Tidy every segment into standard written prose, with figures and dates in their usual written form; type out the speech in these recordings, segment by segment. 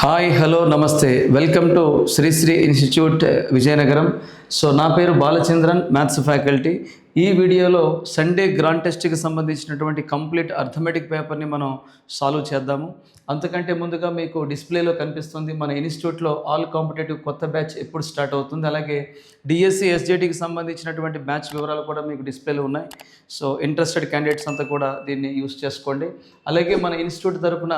Hi hello నమస్తే welcome to Sri Sri institute Vizianagaram. So నా పేరు బాలచంద్రన్, మ్యాథ్స్ ఫ్యాకల్టీ. ఈ వీడియోలో సండే గ్రాండ్ టెస్ట్కి సంబంధించినటువంటి కంప్లీట్ అర్థమెటిక్ పేపర్ని మనం సాల్వ్ చేద్దాము. అంతకంటే ముందుగా మీకు డిస్ప్లేలో కనిపిస్తుంది మన ఇన్స్టిట్యూట్లో ఆల్ కాంపిటేటివ్ కొత్త బ్యాచ్ ఎప్పుడు స్టార్ట్ అవుతుంది, అలాగే డిఎస్సి ఎస్జేటీకి సంబంధించినటువంటి బ్యాచ్ వివరాలు కూడా మీకు డిస్ప్లేలో ఉన్నాయి. సో ఇంట్రెస్టెడ్ క్యాండిడేట్స్ అంతా కూడా దీన్ని యూస్ చేసుకోండి. అలాగే మన ఇన్స్టిట్యూట్ తరఫున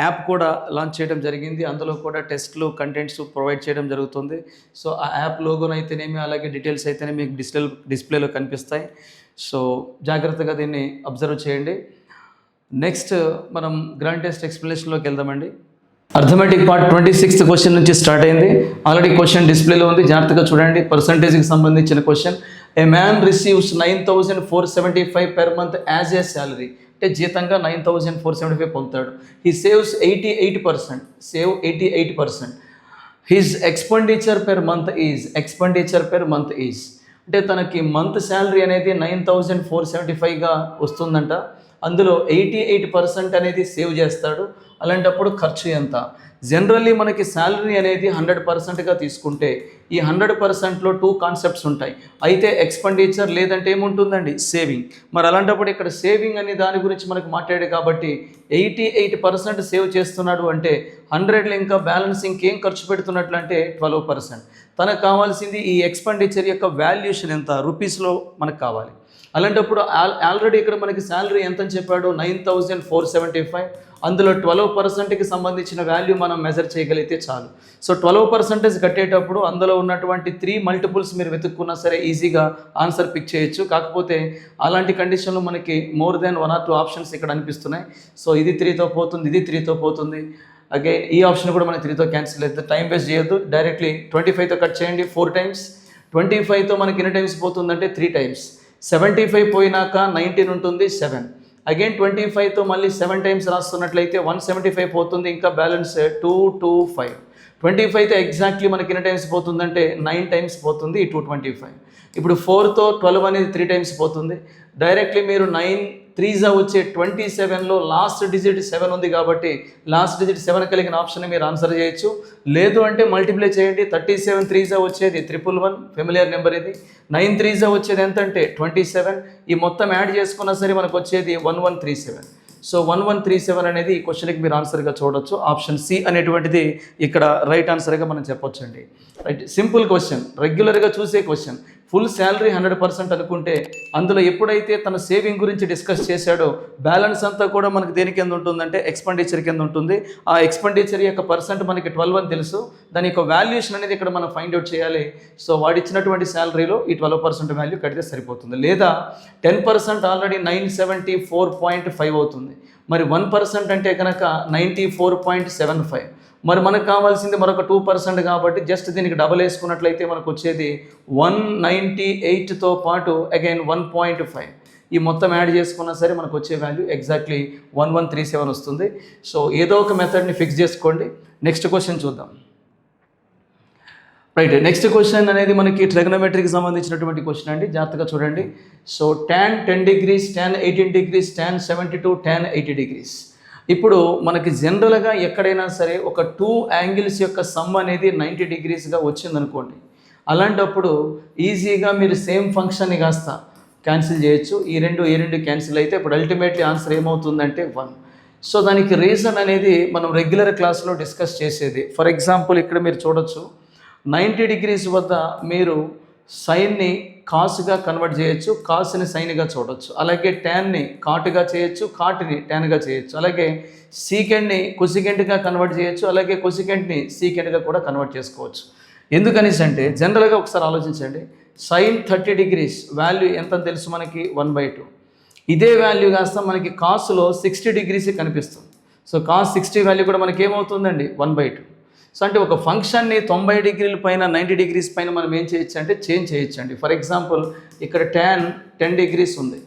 యాప్ కూడా లాంచ్ చేయడం జరిగింది. అందులో కూడా టెస్ట్లు కంటెంట్స్ ప్రొవైడ్ చేయడం జరుగుతుంది. సో ఆ యాప్ లోగోన్ అయితేనేమి అలాగే డీటెయిల్స్ అయితేనే మీకు డిస్ప్లేలో కనిపిస్తాయి. సో జాగ్రత్తగా దీన్ని అబ్జర్వ్ చేయండి. నెక్స్ట్ మనం గ్రాండ్ టెస్ట్ ఎక్స్ప్లెనేషన్లోకి వెళ్దామండి. అర్థమెటిక్ పార్ట్ 26th క్వశ్చన్ నుంచి స్టార్ట్ అయింది. ఆల్రెడీ క్వశ్చన్ డిస్ప్లేలో ఉంది, జాగ్రత్తగా చూడండి. పర్సంటేజ్కి సంబంధించిన question. A man receives 9,475 per month as a salary. అంటే జీతంగా 9,475 పొందుతాడు. He saves 88%. Save 88%. His expenditure per month is అంటే తనకి మంత్ శాలరీ అనేది 9,475గా వస్తుందంట. అందులో 88% అనేది సేవ్ చేస్తాడు. అలాంటప్పుడు ఖర్చు ఎంత? జనరల్లీ మనకి శాలరీ అనేది 100%గా తీసుకుంటే ఈ 100%లో 2 కాన్సెప్ట్స్ ఉంటాయి. అయితే ఎక్స్పెండిచర్ లేదంటే ఏముంటుందండి? సేవింగ్. మరి అలాంటప్పుడు ఇక్కడ సేవింగ్ అనే దాని గురించి మనకు మాట్లాడే కాబట్టి 88% సేవ్ చేస్తున్నాడు అంటే 100లో ఇంకా బ్యాలెన్స్ ఇంకేం ఖర్చు పెడుతున్నట్లు అంటే 12%. తనకు కావాల్సింది ఈ ఎక్స్పెండిచర్ యొక్క వాల్యుయేషన్ ఎంత రూపీస్లో మనకు కావాలి. అలాంటప్పుడు ఆల్రెడీ ఇక్కడ మనకి శాలరీ ఎంత అని చెప్పాడు? 9,475. అందులో 12%కి సంబంధించిన వాల్యూ మనం మెజర్ చేయగలిగితే చాలు. సో 12% కట్టేటప్పుడు అందులో ఉన్నటువంటి 3 మల్టిపుల్స్ మీరు వెతుక్కున్నా సరే ఈజీగా ఆన్సర్ పిక్ చేయొచ్చు. కాకపోతే అలాంటి కండిషన్లో మనకి మోర్ దెన్ 1 or 2 ఆప్షన్స్ ఇక్కడ అనిపిస్తున్నాయి. సో ఇది 3తో పోతుంది, ఇది 3తో పోతుంది. అగైన్ ఈ ఆప్షన్ కూడా మనకి 3తో క్యాన్సిల్ అవుతుంది. టైం వేస్ట్ చేయొద్దు, డైరెక్ట్లీ 25తో కట్ చేయండి 4 times. 25తో మనకి ఎన్ని టైమ్స్ పోతుందంటే 3 times. 75 పోయినాక 19 ఉంటుంది 7. అగైన్ 25తో మళ్ళీ 7 times రాస్తున్నట్లయితే 175 పోతుంది, ఇంకా బ్యాలెన్స్ 225. 25తో ఎగ్జాక్ట్లీ మనకి ఎన్ని టైమ్స్ పోతుందంటే 9 times పోతుంది ఈ 225. ఇప్పుడు 4తో 12 అనేది 3 times పోతుంది. డైరెక్ట్లీ మీరు 9 3s వచ్చే 27లో లాస్ట్ డిజిట్ 7 ఉంది కాబట్టి లాస్ట్ డిజిట్ 7 కలిగిన ఆప్షన్ మీరు ఆన్సర్ చేయొచ్చు. లేదు అంటే మల్టిప్లై చేయండి. 37 3s వచ్చేది 111, ఫెమిలియర్ నెంబర్ ఇది. 9 3s వచ్చేది ఎంత అంటే 27. ఈ మొత్తం యాడ్ చేసుకున్నా సరే మనకు వచ్చేది 1137. సో 1137 అనేది ఈ క్వశ్చన్కి మీరు ఆన్సర్గా చూడొచ్చు. ఆప్షన్ సి అనేటువంటిది ఇక్కడ రైట్ ఆన్సర్గా మనం చెప్పొచ్చండి. రైట్, సింపుల్ క్వశ్చన్, రెగ్యులర్గా చూసే క్వశ్చన్. ఫుల్ శాలరీ 100% అనుకుంటే అందులో ఎప్పుడైతే తన సేవింగ్ గురించి డిస్కస్ చేశాడో బ్యాలెన్స్ అంతా కూడా మనకి దేని కింద ఉంటుందంటే ఎక్స్పెండిచర్ కింద ఉంటుంది. ఆ ఎక్స్పెండిచర్ యొక్క పర్సెంట్ మనకి 12 అని తెలుసు. దాని యొక్క వాల్యుయేషన్ అనేది ఇక్కడ మనం ఫైండ్ అవుట్ చేయాలి. సో వాడిచ్చినటువంటి శాలరీలో ఈ 12% వాల్యూ కడితే సరిపోతుంది. లేదా 10% ఆల్రెడీ 974.5 అవుతుంది. మరి 1% అంటే కనుక 94.75. మరి మనకు కావాల్సింది మరొక 2% కాబట్టి జస్ట్ దీనికి డబల్ వేసుకున్నట్లయితే మనకు వచ్చేది 198తో పాటు అగైన్ 1.5. ఈ మొత్తం యాడ్ చేసుకున్నా సరే మనకు వచ్చే వాల్యూ ఎగ్జాక్ట్లీ 1137 వస్తుంది. సో ఏదో ఒక మెథడ్ని ఫిక్స్ చేసుకోండి. నెక్స్ట్ క్వశ్చన్ చూద్దాం. రైట్, నెక్స్ట్ క్వశ్చన్ అనేది మనకి ట్రిగనోమెట్రీకి సంబంధించినటువంటి క్వశ్చన్ అండి. జాగ్రత్తగా చూడండి. So tan 10 degrees, tan 18 degrees, tan 72, tan 80 degrees. ఇప్పుడు మనకి జనరల్గా ఎక్కడైనా సరే ఒక 2 యాంగిల్స్ యొక్క సమ్ అనేది 90 degreesగా వచ్చిందనుకోండి. అలాంటప్పుడు ఈజీగా మీరు సేమ్ ఫంక్షన్ని కాస్త క్యాన్సిల్ చేయొచ్చు. ఈ రెండు క్యాన్సిల్ అయితే ఇప్పుడు అల్టిమేట్లీ ఆన్సర్ ఏమవుతుందంటే 1. సో దానికి రీజన్ అనేది మనం రెగ్యులర్ క్లాస్లో డిస్కస్ చేసేది. ఫర్ ఎగ్జాంపుల్ ఇక్కడ మీరు చూడొచ్చు 90 degrees వద్ద మీరు సైన్ని కాస్గా కన్వర్ట్ చేయొచ్చు, కాస్ని సైన్గా చూడొచ్చు. అలాగే ట్యాన్ని కాటుగా చేయొచ్చు, కాటుని ట్యాన్గా చేయొచ్చు. అలాగే సీకెండ్ని కొసికెంట్గా కన్వర్ట్ చేయొచ్చు, అలాగే కొసికెంట్ని సీకెంట్గా కూడా కన్వర్ట్ చేసుకోవచ్చు. ఎందుకనేసి అంటే జనరల్గా ఒకసారి ఆలోచించండి. సైన్ 30 degrees వాల్యూ ఎంత తెలుసు మనకి? 1/2. ఇదే వాల్యూ కాస్త మనకి కాస్లో 60 degrees కనిపిస్తుంది. సో కాస్ 60 వాల్యూ కూడా మనకి ఏమవుతుందండి? 1/2. సో అంటే ఒక ఫంక్షన్ని 90 degrees పైన 90 degrees పైన మనం ఏం చేయొచ్చు అంటే చేంజ్ చేయొచ్చండి. ఫర్ ఎగ్జాంపుల్ ఇక్కడ tan 10 degrees ఉంది,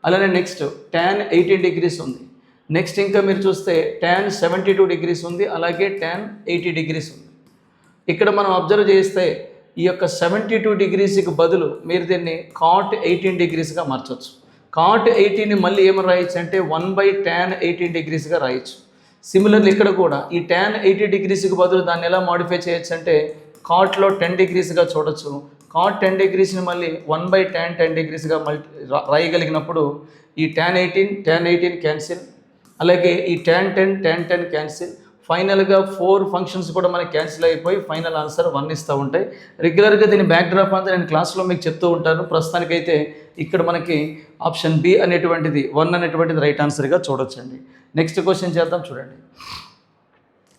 అలానే నెక్స్ట్ tan 18 degrees ఉంది. నెక్స్ట్ ఇంకా మీరు చూస్తే tan 72 degrees ఉంది, అలాగే tan 80 degrees ఉంది. ఇక్కడ మనం అబ్జర్వ్ చేస్తే ఈ యొక్క 72 degreesకి బదులు మీరు దీన్ని cot 18 degreesగా మార్చవచ్చు. cot 18ని మళ్ళీ ఏమని రాయొచ్చు అంటే 1/tan 18 degreesగా రాయొచ్చు. సిమిలర్లీ ఇక్కడ కూడా ఈ tan 80 degreesకి బదులు దాన్ని ఎలా మాడిఫై చేయొచ్చు అంటే కాట్లో 10 degreesగా చూడొచ్చు. కాట్ 10 degreesని మళ్ళీ 1/tan 10 degreesగా రాయగలిగినప్పుడు ఈ tan 18 క్యాన్సిల్, అలాగే ఈ tan 10 క్యాన్సిల్, ఫైనల్గా 4 ఫంక్షన్స్ కూడా మనకి క్యాన్సిల్ అయిపోయి ఫైనల్ ఆన్సర్ 1 ఇస్తూ ఉంటాయి. రెగ్యులర్గా దీని బ్యాక్ డ్రాప్ అంతా నేను క్లాస్లో మీకు చెప్తూ ఉంటాను. ప్రస్తుతానికైతే ఇక్కడ మనకి ఆప్షన్ బి అనేటువంటిది 1 అనేటువంటిది రైట్ ఆన్సర్గా చూడొచ్చండి. నెక్స్ట్ క్వశ్చన్ చేద్దాం చూడండి.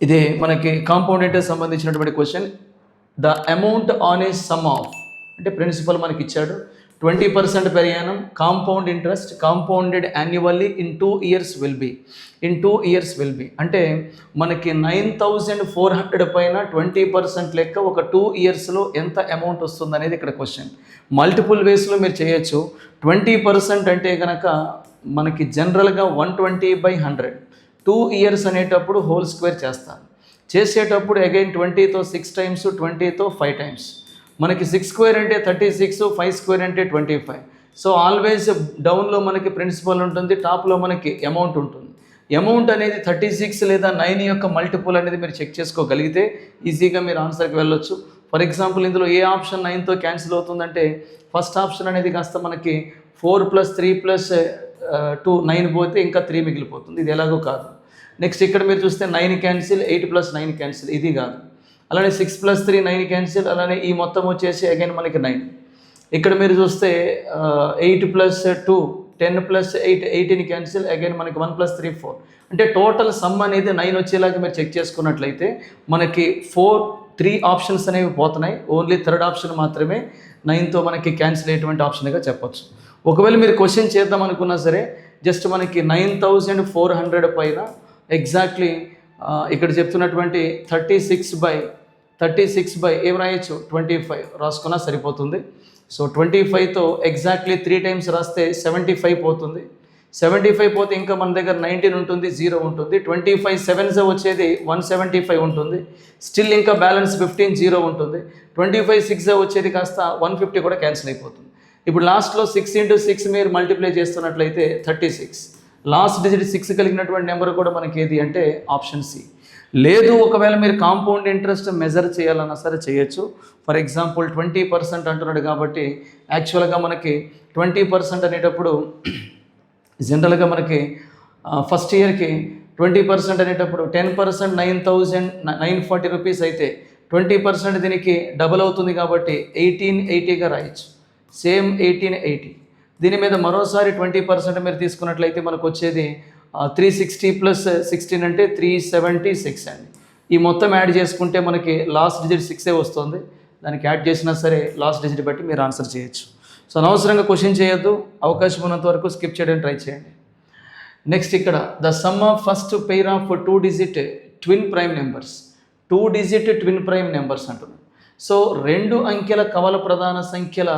ఇది మనకి కాంపౌండ్ ఇంట్రెస్ట్ సంబంధించినటువంటి question. The amount on a some of అంటే ప్రిన్సిపల్ మనకి ఇచ్చాడు 20% per annum compound interest compounded annually in 2 years will be అంటే మనకి 9,400 పైన 20% లెక్క ఒక 2 yearsలో ఎంత అమౌంట్ వస్తుంది అనేది ఇక్కడ క్వశ్చన్. మల్టిపుల్ వేస్లో మీరు చేయొచ్చు. 20% అంటే కనుక మనకి జనరల్గా 120/100 2 years అనేటప్పుడు హోల్ స్క్వేర్ చేసేటప్పుడు అగైన్ 20తో 6 times 20తో 5 times. మనకి 6 square అంటే 36, 5 square అంటే 25. సో ఆల్వేస్ డౌన్లో మనకి ప్రిన్సిపల్ ఉంటుంది, టాప్లో మనకి అమౌంట్ ఉంటుంది. అమౌంట్ అనేది 36 లేదా 9 యొక్క మల్టిపుల్ అనేది మీరు చెక్ చేసుకోగలిగితే ఈజీగా మీరు ఆన్సర్కి వెళ్ళొచ్చు. ఫర్ ఎగ్జాంపుల్ ఇందులో ఏ ఆప్షన్ 9తో క్యాన్సిల్ అవుతుందంటే ఫస్ట్ ఆప్షన్ అనేది కాస్త మనకి 4 + 3 + 2 9 పోతే ఇంకా 3 మిగిలిపోతుంది. ఇది ఎలాగో కాదు. నెక్స్ట్ ఇక్కడ మీరు చూస్తే 9 క్యాన్సిల్, 8 + 9 క్యాన్సిల్, ఇది కాదు. అలానే 6 + 3 9 క్యాన్సిల్, అలానే ఈ మొత్తం వచ్చేసి అగైన్ మనకి 9. ఇక్కడ మీరు చూస్తే 8 + 2 10 + 8 18 క్యాన్సిల్, అగైన్ మనకి 1 + 3 4. అంటే టోటల్ సమ్ అనేది 9 వచ్చేలాగా మీరు చెక్ చేసుకున్నట్లయితే మనకి 3 ఆప్షన్స్ అనేవి పోతున్నాయి. ఓన్లీ థర్డ్ ఆప్షన్ మాత్రమే 9తో మనకి క్యాన్సిల్ అయ్యేటువంటి ఆప్షన్గా చెప్పొచ్చు. ఒకవేళ మీరు క్వశ్చన్ చేద్దాం అనుకున్నా సరే జస్ట్ మనకి 9,400 పైన ఎగ్జాక్ట్లీ ఇక్కడ చెప్తున్నటువంటి 36 బై ఏం రాయొచ్చు 25 రాసుకున్నా సరిపోతుంది. సో 25తో ఎగ్జాక్ట్లీ 3 times రాస్తే 75 పోతుంది. 75 పోతే ఇంకా మన దగ్గర 19 ఉంటుంది, 0 ఉంటుంది. 25 7s వచ్చేది 175 ఉంటుంది. స్టిల్ ఇంకా బ్యాలెన్స్ 15 0 ఉంటుంది. 25 6 వచ్చేది కాస్త 150 కూడా క్యాన్సిల్ అయిపోతుంది. ఇప్పుడు లాస్ట్లో 6 × 6 మీరు మల్టిప్లై చేస్తున్నట్లయితే 36. లాస్ట్ డిజిట్ 6 కలిగినటువంటి నెంబర్ కూడా మనకి ఏది అంటే ఆప్షన్ సి. లేదు ఒకవేళ మీరు కాంపౌండ్ ఇంట్రెస్ట్ మెజర్ చేయాలన్నా సరే చేయొచ్చు. ఫర్ ఎగ్జాంపుల్ 20% అంటున్నాడు కాబట్టి యాక్చువల్గా మనకి 20% అనేటప్పుడు జనరల్గా మనకి ఫస్ట్ ఇయర్కి 20% అనేటప్పుడు 10% 9,940 రూపీస్ అయితే 20% దీనికి డబల్ అవుతుంది కాబట్టి 1880గా రాయొచ్చు. సేమ్ 1880. దీని మీద మరోసారి 20% మీరు తీసుకున్నట్లయితే మనకు వచ్చేది 360 + 16 అంటే 376 అండి. ఈ మొత్తం యాడ్ చేసుకుంటే మనకి లాస్ట్ డిజిట్ 6 వస్తుంది. దానికి యాడ్ చేసినా సరే లాస్ట్ డిజిట్ బట్టి మీరు ఆన్సర్ చేయొచ్చు. సో అనవసరంగా క్వశ్చన్ చేయొద్దు, అవకాశం ఉన్నంత వరకు స్కిప్ చేయడానికి ట్రై చేయండి. నెక్స్ట్ ఇక్కడ the sum of first pair of 2 digit twin prime numbers 2 digit twin prime numbers అంటున్నాం. సో 2 అంకెల కవల ప్రధాన సంఖ్యల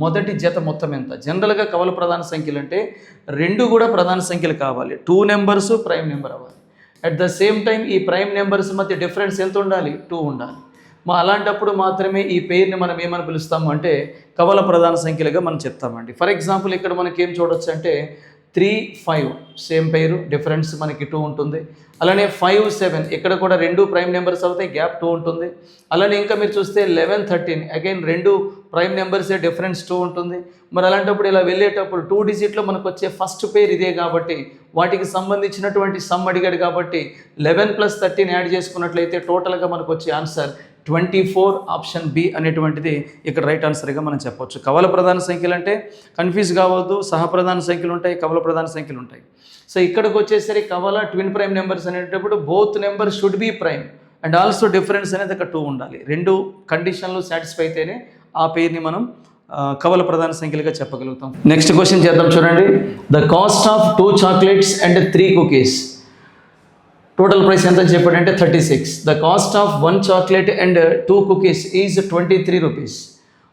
మొదటి జత మొత్తం ఎంత? జనరల్గా కవల ప్రధాన సంఖ్యలు అంటే 2 కూడా ప్రధాన సంఖ్యలు కావాలి. 2 నెంబర్స్ ప్రైమ్ నెంబర్ అవ్వాలి. అట్ ద సేమ్ టైం ఈ ప్రైమ్ నెంబర్స్ మధ్య డిఫరెన్స్ ఎంత ఉండాలి? 2 ఉండాలి. అలాంటప్పుడు మాత్రమే ఈ పేరుని మనం ఏమని పిలుస్తాము అంటే కవల ప్రధాన సంఖ్యలుగా మనం చెప్తామండి. ఫర్ ఎగ్జాంపుల్ ఇక్కడ మనకి ఏం చూడొచ్చు అంటే 3 5 సేమ్ పేరు, డిఫరెన్స్ మనకి 2 ఉంటుంది. అలానే 5 7 ఇక్కడ కూడా 2 ప్రైమ్ నెంబర్స్ అవుతాయి, గ్యాప్ 2 ఉంటుంది. అలానే ఇంకా మీరు చూస్తే 11 13 అగైన్ 2 ప్రైమ్ నెంబర్సే, డిఫరెన్స్ 2 ఉంటుంది. మరి అలాంటప్పుడు ఇలా వెళ్ళేటప్పుడు 2 digitలో మనకు వచ్చే ఫస్ట్ పేర్ ఇదే కాబట్టి వాటికి సంబంధించినటువంటి సమ్ అడిగాడు కాబట్టి 11 + 13 యాడ్ చేసుకున్నట్లయితే టోటల్గా మనకు వచ్చే ఆన్సర్ 24 ఆప్షన్ బి అనేటువంటిది ఇక్కడ రైట్ ఆన్సర్గా మనం చెప్పొచ్చు. కవల ప్రధాన సంఖ్యలు అంటే కన్ఫ్యూజ్ కావద్దు, సహప్రధాన సంఖ్యలు ఉంటాయి, కవల ప్రధాన సంఖ్యలు ఉంటాయి. సో ఇక్కడికి వచ్చేసరికి కవల ట్విన్ ప్రైమ్ నెంబర్స్ అనేటప్పుడు both numbers should be prime and also difference అనేది అక్కడ 2 ఉండాలి. 2 కండిషన్లు సాటిస్ఫై అయితేనే ఆ పేరుని మనం కవల ప్రధాన సంఖ్యలుగా చెప్పగలుగుతాం. నెక్స్ట్ క్వశ్చన్ చేద్దాం చూడండి. The cost of 2 chocolates and 3 cookies total price ఎంత చెప్పాడంటే 36. The cost of 1 chocolate and 2 cookies is 23 rupees.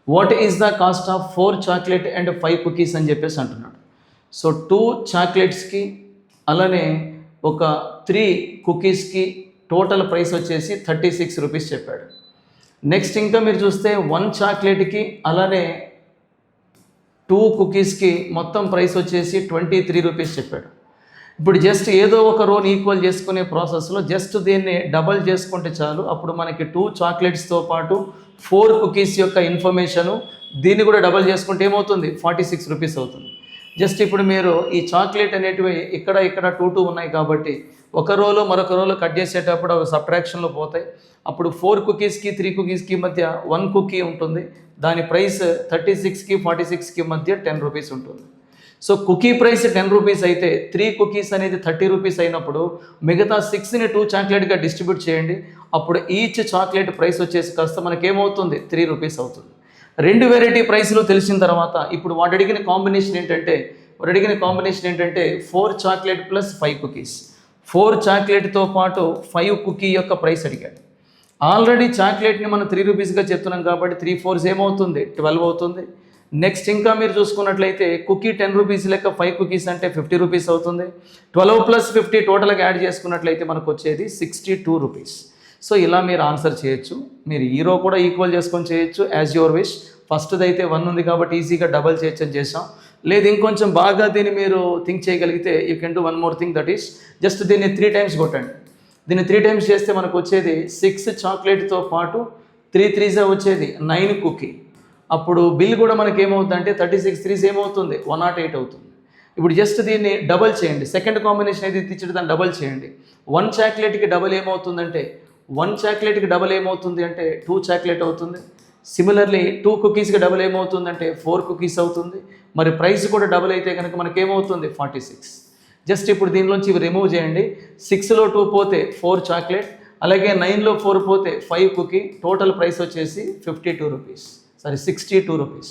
What is the cost of 4 chocolate and 5 cookies అని చెప్పేసి అంటున్నాడు. సో 2 chocolateస్కి అలానే ఒక 3 cookiesకి టోటల్ ప్రైస్ వచ్చేసి 36 రూపీస్ చెప్పాడు. నెక్స్ట్ ఇంకా మీరు చూస్తే 1 chocolateకి అలానే 2 cookiesకి మొత్తం ప్రైస్ వచ్చేసి 23 రూపీస్ చెప్పాడు. ఇప్పుడు జస్ట్ ఏదో ఒక రోని ఈక్వల్ చేసుకునే ప్రాసెస్లో జస్ట్ దీన్ని డబల్ చేసుకుంటే చాలు. అప్పుడు మనకి 2 చాక్లెట్స్తో పాటు 4 కుకీస్ యొక్క ఇన్ఫర్మేషను దీన్ని కూడా డబల్ చేసుకుంటే ఏమవుతుంది, 46 రూపీస్ అవుతుంది. జస్ట్ ఇప్పుడు మీరు ఈ చాక్లెట్ అనేటివి ఇక్కడ 2 ఉన్నాయి కాబట్టి ఒక రోలో మరొక రోలో కట్ చేసేటప్పుడు అవి సబ్ట్రాక్షన్లో పోతాయి. అప్పుడు 4 కుకీస్కి 3 కుకీస్కి మధ్య 1 కుకీ ఉంటుంది. దాని ప్రైస్ 36కి 46కి మధ్య 10 రూపీస్ ఉంటుంది. సో కుకీ ప్రైస్ 10 రూపీస్ అయితే 3 కుకీస్ అనేది 30 రూపీస్ అయినప్పుడు మిగతా 6ని 2 చాక్లెట్గా డిస్ట్రిబ్యూట్ చేయండి. అప్పుడు ఈచ్ చాక్లెట్ ప్రైస్ వచ్చేసి కాస్త మనకేమవుతుంది, 3 రూపీస్ అవుతుంది. 2 వెరైటీ ప్రైస్లు తెలిసిన తర్వాత ఇప్పుడు వాడు అడిగిన కాంబినేషన్ ఏంటంటే 4 చాక్లెట్ ప్లస్ 5 కుకీస్. 4 చాక్లెట్తో పాటు 5 కుకీ యొక్క ప్రైస్ అడిగాడు. ఆల్రెడీ చాక్లెట్ని మనం 3 రూపీస్గా చెప్తున్నాం కాబట్టి 3 4s ఏమవుతుంది, 12 అవుతుంది. నెక్స్ట్ ఇంకా మీరు చూసుకున్నట్లయితే కుకీ 10 రూపీస్ లెక్క 5 కుకీస్ అంటే 50 రూపీస్ అవుతుంది. 12 ప్లస్ 50 టోటల్గా యాడ్ చేసుకున్నట్లయితే మనకు వచ్చేది 62 రూపీస్. సో ఇలా మీరు ఆన్సర్ చేయొచ్చు. మీరు ఈ రో కూడా ఈక్వల్ చేసుకొని చేయొచ్చు యాజ్ యువర్ విష్. ఫస్ట్ది అయితే 1 ఉంది కాబట్టి ఈజీగా డబల్ చేయొచ్చు అని చేసాం. లేదు ఇంకొంచెం బాగా దీన్ని మీరు థింక్ చేయగలిగితే you can do 1 more thing, that is just దీన్ని 3 టైమ్స్ కొట్టండి. దీన్ని 3 టైమ్స్ చేస్తే మనకు వచ్చేది 6 చాక్లెట్తో పాటు 3 3s వచ్చేది 9 కుకీ. అప్పుడు బిల్ కూడా మనకి ఏమవుతుంది అంటే 36 3s ఏమవుతుంది, 108 అవుతుంది. ఇప్పుడు జస్ట్ దీన్ని డబల్ చేయండి. సెకండ్ కాంబినేషన్ అయితే తెచ్చి దాన్ని డబల్ చేయండి. 1 చాక్లెట్కి డబల్ ఏమవుతుందంటే 1 చాక్లెట్కి డబల్ ఏమవుతుంది అంటే 2 చాక్లెట్ అవుతుంది. సిమిలర్లీ 2 కుకీస్కి డబల్ ఏమవుతుందంటే 4 కుకీస్ అవుతుంది. మరి ప్రైస్ కూడా డబల్ అయితే కనుక మనకేమవుతుంది, 46. జస్ట్ ఇప్పుడు దీనిలోంచి ఇవి రిమూవ్ చేయండి. 6లో 2 పోతే 4 చాక్లెట్, అలాగే 9లో 4 పోతే 5 కుకీ. టోటల్ ప్రైస్ వచ్చేసి 52 రూపీస్, 62 రూపీస్.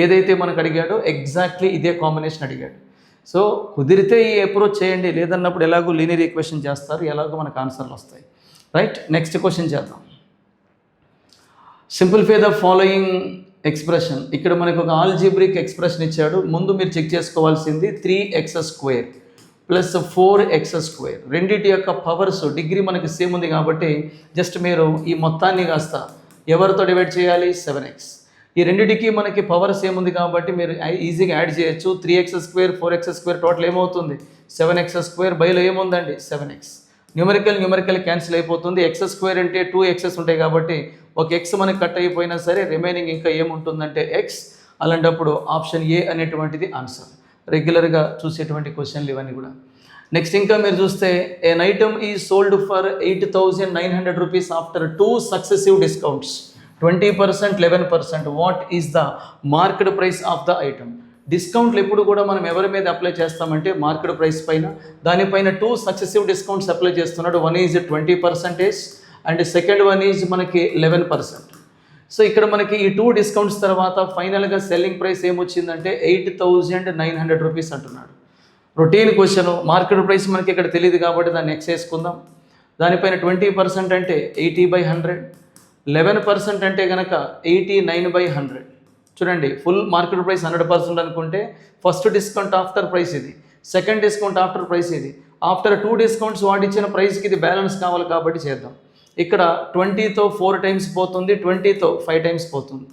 ఏదైతే మనకు అడిగాడో ఎగ్జాక్ట్లీ ఇదే కాంబినేషన్ అడిగాడు. సో కుదిరితే ఈ అప్రోచ్ చేయండి, లేదన్నప్పుడు ఎలాగో లీనియర్ ఈక్వేషన్ చేస్తారు, ఎలాగో మనకు ఆన్సర్లు వస్తాయి. రైట్, నెక్స్ట్ క్వశ్చన్ చేద్దాం. Simplify the following expression. ఇక్కడ మనకు ఒక ఆల్జీబ్రిక్ ఎక్స్ప్రెషన్ ఇచ్చాడు. ముందు మీరు చెక్ చేసుకోవాల్సింది 3x² ప్లస్ 4x². రెండింటి యొక్క పవర్స్ డిగ్రీ మనకి సేమ్ ఉంది కాబట్టి జస్ట్ మీరు ఈ మొత్తాన్ని కాస్త ఎవరితో డివైడ్ చేయాలి, 7x. ఈ రెండింటికి మనకి పవర్ సేమ్ ఉంది కాబట్టి మీరు ఈజీగా యాడ్ చేయొచ్చు. 3x² 4x² టోటల్ ఏమవుతుంది, 7x². బైలో ఏముందండి, 7x. న్యూమరికల్ క్యాన్సిల్ అయిపోతుంది. x² అంటే 2x's ఉంటాయి కాబట్టి ఒక x మనకి కట్ అయిపోయినా సరే రిమైనింగ్ ఇంకా ఏముంటుందంటే x. అలాంటప్పుడు ఆప్షన్ ఏ అనేటువంటిది ఆన్సర్. రెగ్యులర్గా చూసేటువంటి క్వశ్చన్లు ఇవన్నీ కూడా. నెక్స్ట్ ఇంకా మీరు చూస్తే an item is sold for 8,900 rupees after 2 successive discounts, 20%, 11%. What is the market price of the item? డిస్కౌంట్లు ఎప్పుడు కూడా మనం ఎవరి మీద అప్లై చేస్తామంటే మార్కెట్ ప్రైస్ పైన. దానిపైన 2 సక్సెసివ్ డిస్కౌంట్స్ అప్లై చేస్తున్నాడు. 1 ఈజ్ 20% అండ్ సెకండ్ 1 ఈజ్ మనకి 11%. సో ఇక్కడ మనకి ఈ 2 డిస్కౌంట్స్ తర్వాత ఫైనల్గా సెల్లింగ్ ప్రైస్ ఏమొచ్చిందంటే 8,900 రూపీస్ అంటున్నాడు. Routine question. మార్కెట్ ప్రైస్ మనకి ఇక్కడ తెలియదు కాబట్టి దాన్ని ఎక్స్ వేసుకుందాం. దానిపైన 20% అంటే 80/100, 11% అంటే కనుక 89/100. చూడండి, ఫుల్ మార్కెట్ ప్రైస్ 100% అనుకుంటే ఫస్ట్ డిస్కౌంట్ ఆఫ్టర్ ప్రైస్ ఇది, సెకండ్ డిస్కౌంట్ ఆఫ్టర్ ప్రైస్ ఇది. ఆఫ్టర్ 2 డిస్కౌంట్స్ వాడిచ్చిన ప్రైస్కి ఇది బ్యాలెన్స్ కావాలి కాబట్టి చేద్దాం. ఇక్కడ 20తో 4 టైమ్స్ పోతుంది, 20తో 5 టైమ్స్ పోతుంది.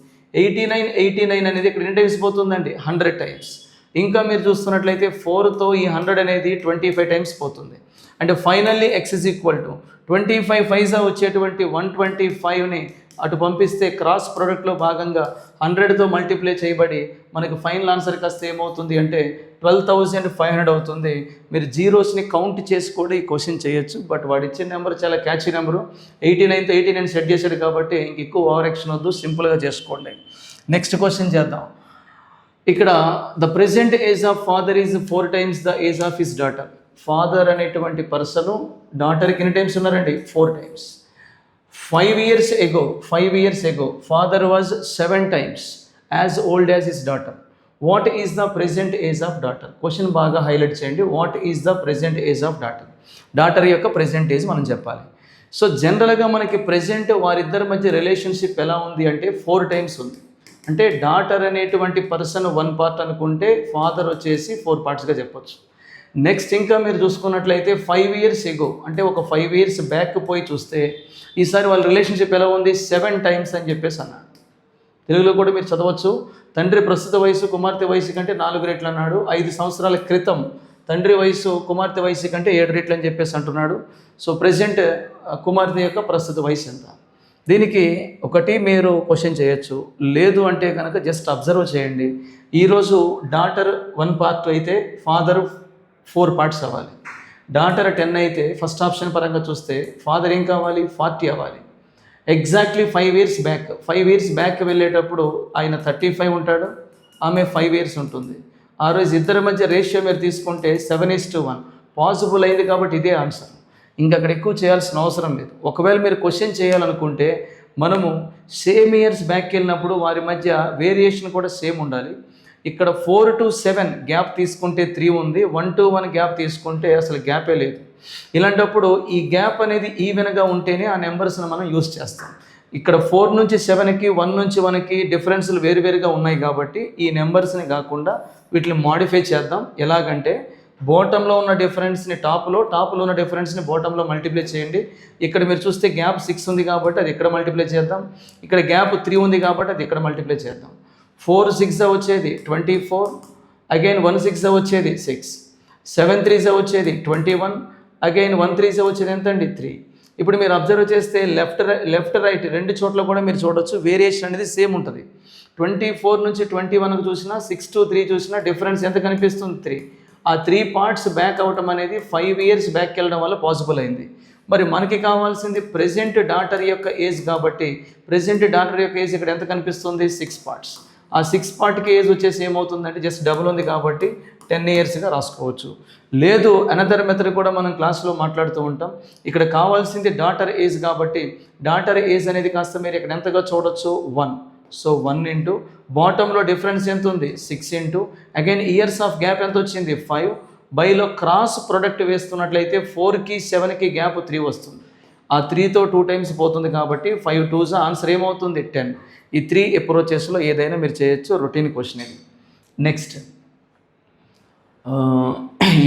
89 అనేది ఇక్కడ ఎన్ని టైమ్స్ పోతుందండి, 100 టైమ్స్. ఇంకా మీరు చూస్తున్నట్లయితే 4తో ఈ 100 అనేది 25 టైమ్స్ పోతుంది. అంటే finally x is equal to 25 5 వచ్చేటువంటి 125ని అటు పంపిస్తే క్రాస్ ప్రోడక్ట్లో భాగంగా 100తో మల్టిప్లై చేయబడి మనకి ఫైనల్ ఆన్సర్ కాస్త ఏమవుతుంది అంటే 12,500 అవుతుంది. మీరు జీరోస్ని కౌంట్ చేసి కూడా ఈ క్వశ్చన్ చేయొచ్చు. బట్ వాడు ఇచ్చిన నెంబర్ చాలా క్యాచీ నెంబరు. 89తో 89 సెట్ చేశాడు కాబట్టి ఇంక ఎక్కువ ఓవర్ యాక్షన్ వద్దు, సింపుల్గా చేసుకోండి. నెక్స్ట్ క్వశ్చన్ చేద్దాం. ఇక్కడ the present age of father is 4 times the age of his daughter. Father అనేటువంటి పర్సను డాటర్కి ఎన్ని టైమ్స్ ఉన్నారండి, 4 times. 5 years ago father was 7 times as old as his daughter. What is the present age of daughter? Question బాగా highlight చేయండి. What is the present age of daughter? Daughter యొక్క present age మనం చెప్పాలి. So జనరల్గా మనకి present వారిద్దరి మధ్య relationship ఎలా ఉంది అంటే 4 times ఉంది. అంటే డాటర్ అనేటువంటి పర్సన్ 1 part అనుకుంటే ఫాదర్ వచ్చేసి 4 partsగా చెప్పొచ్చు. నెక్స్ట్ ఇంకా మీరు చూసుకున్నట్లయితే 5 years ago అంటే ఒక 5 years బ్యాక్ పోయి చూస్తే ఈసారి వాళ్ళ రిలేషన్షిప్ ఎలా ఉంది, 7 times అని చెప్పేసి అన్నాడు. తెలుగులో కూడా మీరు చదవచ్చు. తండ్రి ప్రస్తుత వయసు కుమార్తె వయసు కంటే 4 రెట్లు అన్నాడు. 5 సంవత్సరాల క్రితం తండ్రి వయసు కుమార్తె వయసు కంటే 7 రెట్లు అని చెప్పేసి అంటున్నాడు. సో ప్రజెంట్ కుమార్తె యొక్క ప్రస్తుత వయసు ఎంత? దీనికి ఒకటి మీరు క్వశ్చన్ చేయొచ్చు, లేదు అంటే కనుక జస్ట్ అబ్జర్వ్ చేయండి. ఈరోజు డాటర్ 1 పార్ట్ అయితే ఫాదర్ 4 పార్ట్స్ అవ్వాలి. డాటర్ 10 అయితే ఫస్ట్ ఆప్షన్ పరంగా చూస్తే ఫాదర్ ఏం కావాలి, 40 అవ్వాలి. ఎగ్జాక్ట్లీ 5 ఇయర్స్ బ్యాక్ వెళ్ళేటప్పుడు ఆయన 35 ఉంటాడు, ఆమె 5 ఇయర్స్ ఉంటుంది. ఆ రోజు ఇద్దరి మధ్య రేషియో మీరు తీసుకుంటే 7:1 పాసిబుల్ అయింది కాబట్టి ఇదే ఆన్సర్. ఇంకా అక్కడ ఎక్కువ చేయాల్సిన అవసరం లేదు. ఒకవేళ మీరు క్వశ్చన్ చేయాలనుకుంటే మనము సేమ్ ఇయర్స్ బ్యాక్ వెళ్ళినప్పుడు వారి మధ్య వేరియేషన్ కూడా సేమ్ ఉండాలి. ఇక్కడ 4 to 7 గ్యాప్ తీసుకుంటే 3 ఉంది, 1 to 1 గ్యాప్ తీసుకుంటే అసలు గ్యాపే లేదు. ఇలాంటప్పుడు ఈ గ్యాప్ అనేది ఈవెన్గా ఉంటేనే ఆ నెంబర్స్ని మనం యూజ్ చేస్తాం. ఇక్కడ 4 నుంచి 7కి 1 నుంచి 1కి డిఫరెన్స్లు వేరువేరుగా ఉన్నాయి కాబట్టి ఈ నెంబర్స్ని కాకుండా వీటిని మాడిఫై చేద్దాం. ఎలాగంటే బాటంలో ఉన్న డిఫరెన్స్ని టాప్లో ఉన్న డిఫరెన్స్ని బాటంలో మల్టిప్లై చేయండి. ఇక్కడ మీరు చూస్తే గ్యాప్ 6 ఉంది కాబట్టి అది ఇక్కడ మల్టిప్లై చేద్దాం. ఇక్కడ గ్యాప్ 3 ఉంది కాబట్టి అది ఇక్కడ మల్టిప్లై చేద్దాం. 4 6 వచ్చేది 24, అగైన్ 1 6 వచ్చేది 6, 7 3 వచ్చేది 21, అగైన్ 1 3 వచ్చేది ఎంత అండి 3. ఇప్పుడు మీరు అబ్జర్వ్ చేస్తే లెఫ్ట్ రైట్ రెండు చోట్ల కూడా మీరు చూడొచ్చు వేరియేషన్ అనేది సేమ్ ఉంటుంది. 24 నుంచి 21కు చూసినా 6 to 3 చూసినా డిఫరెన్స్ ఎంత కనిపిస్తుంది 3. ఆ 3 పార్ట్స్ బ్యాక్ అవటం అనేది 5 ఇయర్స్ బ్యాక్ వెళ్ళడం వల్ల పాసిబుల్ అయింది. మరి మనకి కావాల్సింది ప్రెజెంట్ డాటర్ యొక్క ఏజ్ కాబట్టి ప్రెజెంట్ డాటర్ యొక్క ఏజ్ ఇక్కడ ఎంత కనిపిస్తుంది 6 పార్ట్స్. ఆ 6 పార్ట్కి ఏజ్ వచ్చేసి ఏమవుతుందంటే జస్ట్ డబుల్ ఉంది కాబట్టి 10 ఇయర్స్గా రాసుకోవచ్చు. లేదు అనదర్ మెథడ్ కూడా మనం క్లాస్లో మాట్లాడుతూ ఉంటాం. ఇక్కడ కావాల్సింది డాటర్ ఏజ్ కాబట్టి డాటర్ ఏజ్ అనేది కాస్త మీరు ఇక్కడ ఎంతగా చూడొచ్చు 1. సో 1 ఇంటూ బాటంలో డిఫరెన్స్ ఎంత ఉంది 6 into again years of gap ఎంత వచ్చింది 5. బైలో క్రాస్ ప్రొడక్ట్ వేస్తున్నట్లయితే 4కి 7కి గ్యాప్ 3 వస్తుంది. ఆ 3తో 2 టైమ్స్ పోతుంది కాబట్టి 5 2s ఆన్సర్ ఏమవుతుంది 10. ఈ 3 అప్రోచెస్లో ఏదైనా మీరు చేయొచ్చు. రొటీన్ క్వశ్చన్ ఇది. Next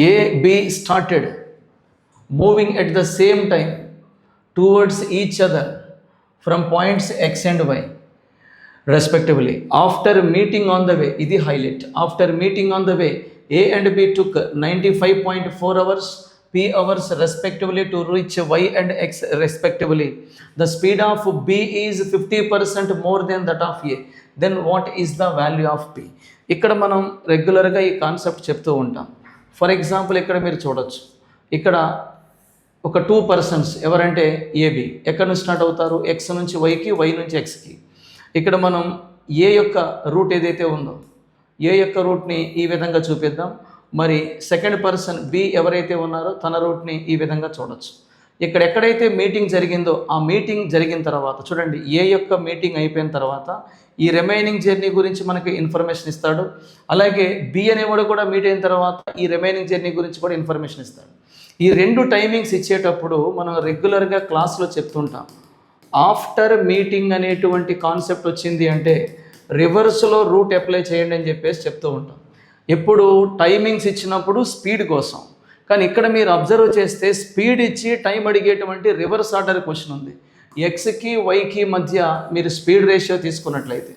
A, B started moving at the same time towards each other from points X and Y respectively. After meeting on the way, ఇది highlight. After meeting on the way, A and B took 95.4 hours, P hours respectively to reach Y and X respectively. The speed of B is 50% more than that of A. Then what is the value of P? ఇక్కడ మనం రెగ్యులర్గా ఈ concept చెప్తూ ఉంటాం. For example ఇక్కడ మీరు చూడొచ్చు, ఇక్కడ ఒక 2 persons ఎవరంటే ఏబి ఎక్కడి నుంచి స్టార్ట్ అవుతారు ఎక్స్ నుంచి వైకి, వై నుంచి ఎక్స్కి. ఇక్కడ మనం ఏ యొక్క రూట్ ఏదైతే ఉందో ఏ యొక్క రూట్ని ఈ విధంగా చూపిద్దాం. మరి సెకండ్ పర్సన్ బి ఎవరైతే ఉన్నారో తన రూట్ని ఈ విధంగా చూడొచ్చు. ఇక్కడ ఎక్కడైతే మీటింగ్ జరిగిందో ఆ మీటింగ్ జరిగిన తర్వాత చూడండి, ఏ యొక్క మీటింగ్ అయిపోయిన తర్వాత ఈ రిమైనింగ్ జర్నీ గురించి మనకి ఇన్ఫర్మేషన్ ఇస్తాడు. అలాగే బి అనేవాడు కూడా మీట్ అయిన తర్వాత ఈ రిమైనింగ్ జర్నీ గురించి కూడా ఇన్ఫర్మేషన్ ఇస్తాడు. ఈ 2 టైమింగ్స్ ఇచ్చేటప్పుడు మనం రెగ్యులర్గా క్లాస్లో చెప్తుంటాం. ఆఫ్టర్ మీటింగ్ అనేటువంటి కాన్సెప్ట్ వచ్చింది అంటే రివర్స్లో రూట్ అప్లై చేయండి అని చెప్పేసి చెప్తూ ఉంటాం. ఎప్పుడు టైమింగ్స్ ఇచ్చినప్పుడు స్పీడ్ కోసం. కానీ ఇక్కడ మీరు అబ్జర్వ్ చేస్తే స్పీడ్ ఇచ్చి టైం అడిగేటువంటి రివర్స్ ఆర్డర్ క్వశ్చన్ ఉంది. ఎక్స్కి వైకి మధ్య మీరు స్పీడ్ రేషియో తీసుకున్నట్లయితే,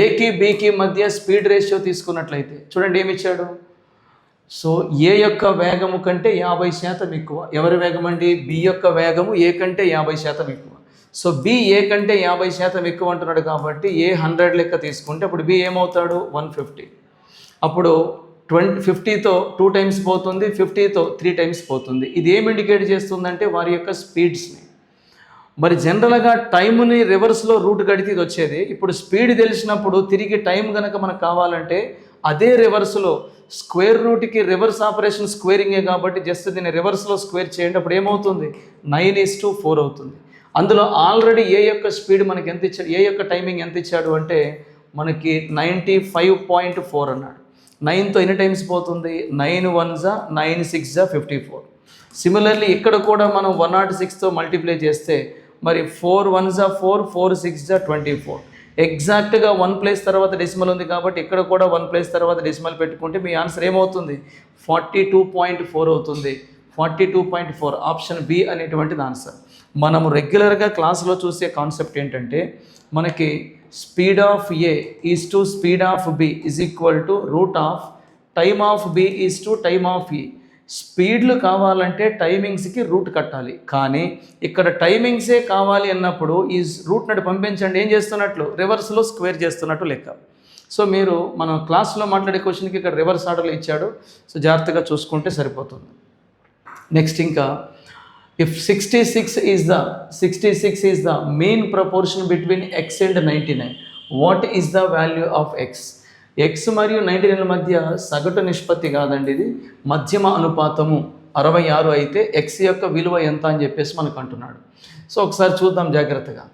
ఏకి బీకి మధ్య స్పీడ్ రేషియో తీసుకున్నట్లయితే చూడండి ఏమి ఇచ్చాడు. సో ఏ యొక్క వేగము కంటే 50% ఎక్కువ. ఎవరి వేగం అండి? బి యొక్క వేగము ఏ కంటే 50% ఎక్కువ. సో బి ఏ కంటే 50% ఎక్కువ అంటున్నాడు కాబట్టి ఏ 100 లెక్క తీసుకుంటే అప్పుడు బి ఏమవుతాడు 150. అప్పుడు 50తో 2 టైమ్స్ పోతుంది, 50తో 3 టైమ్స్ పోతుంది. ఇది ఏమి ఇండికేట్ చేస్తుందంటే వారి యొక్క స్పీడ్స్ని. మరి జనరల్గా టైంని రివర్స్లో రూట్ కడితే ఇది వచ్చేది. ఇప్పుడు స్పీడ్ తెలిసినప్పుడు తిరిగి టైం కనుక మనకు కావాలంటే అదే రివర్స్లో స్క్వేర్ రూట్కి రివర్స్ ఆపరేషన్ స్క్వేరింగే కాబట్టి జస్ట్ దీన్ని రివర్స్లో స్క్వేర్ చేయండి. అప్పుడు ఏమవుతుంది 9:4 అవుతుంది. అందులో ఆల్రెడీ ఏ యొక్క స్పీడ్ మనకి ఎంత ఇచ్చాడు, ఏ యొక్క టైమింగ్ ఎంత ఇచ్చాడు అంటే మనకి 95.4 అన్నాడు. 9తో ఎన్ని టైమ్స్ పోతుంది 9 1s 9 6 54. సిమిలర్లీ ఇక్కడ కూడా మనం 106తో మల్టిప్లై చేస్తే మరి 4 1s 4 4 6 24. ఎగ్జాక్ట్గా 1 ప్లేస్ తర్వాత డెసిమల్ ఉంది కాబట్టి ఇక్కడ కూడా 1 ప్లేస్ తర్వాత డెసిమల్ పెట్టుకుంటే మీ ఆన్సర్ ఏమవుతుంది 42.4 అవుతుంది. 42.4 ఆప్షన్ బి అనేటువంటిది ఆన్సర్. మనము రెగ్యులర్గా క్లాస్లో చూసే కాన్సెప్ట్ ఏంటంటే మనకి speed of A is to speed of B is equal to root of time of B is to time of E. స్పీడ్లు కావాలంటే టైమింగ్స్కి రూట్ కట్టాలి, కానీ ఇక్కడ టైమింగ్సే కావాలి అన్నప్పుడు ఈ రూట్ నటు పంపించండి ఏం చేస్తున్నట్లు, రివర్స్లో స్క్వేర్ చేస్తున్నట్టు లెక్క. సో మీరు మనం క్లాస్లో మాట్లాడే క్వశ్చన్కి ఇక్కడ రివర్స్ ఆర్డర్లో ఇచ్చాడు, సో జాగ్రత్తగా చూసుకుంటే సరిపోతుంది. నెక్స్ట్ ఇంకా if 66 is the main proportion between X and 99, what is the value of X? X మరియు 99 మధ్య సగటు నిష్పత్తి కాదండి, ఇది మధ్యమ అనుపాతము 66 అయితే ఎక్స్ యొక్క విలువ ఎంత అని చెప్పేసి మనకు అంటున్నాడు. సో ఒకసారి చూద్దాం జాగ్రత్తగా.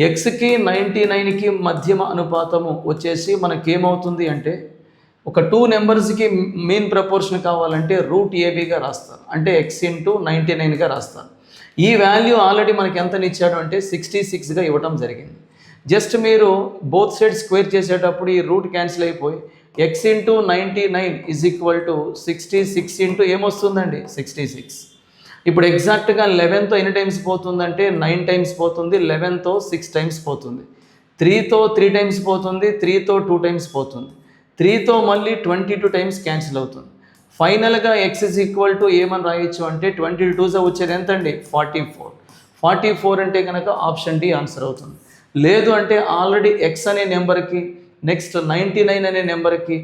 ఎక్స్కి 99కి మధ్యమ అనుపాతము వచ్చేసి మనకేమవుతుంది అంటే, ఒక 2 నెంబర్స్కి మెయిన్ ప్రపోర్షన్ కావాలంటే రూట్ ఏబీగా రాస్తారు, అంటే ఎక్స్ ఇంటూ 99గా రాస్తారు. ఈ వాల్యూ ఆల్రెడీ మనకి ఎంతనిచ్చాడు అంటే 66గా ఇవ్వటం జరిగింది. జస్ట్ మీరు బోత్ సైడ్ స్క్వేర్ చేసేటప్పుడు ఈ రూట్ క్యాన్సిల్ అయిపోయి x into 99 is equal to 66 into ఏమొస్తుందండి 66. ఇప్పుడు ఎగ్జాక్ట్గా 11తో ఎన్ని టైమ్స్ పోతుందంటే 9 టైమ్స్ పోతుంది, 11తో 6 టైమ్స్ పోతుంది, 3తో 3 టైమ్స్ పోతుంది, 3తో 2 టైమ్స్ పోతుంది, 3తో మళ్ళీ 22 టైమ్స్ క్యాన్సిల్ అవుతుంది. ఫైనల్గా ఎక్స్ ఇస్ ఈక్వల్ టు ఏమని రాయొచ్చు అంటే 22 వచ్చేది ఎంతండి 44 అంటే కనుక ఆప్షన్ డి ఆన్సర్ అవుతుంది. లేదు అంటే ఆల్రెడీ ఎక్స్ అనే నెంబర్కి నెక్స్ట్ 99 అనే నెంబర్కి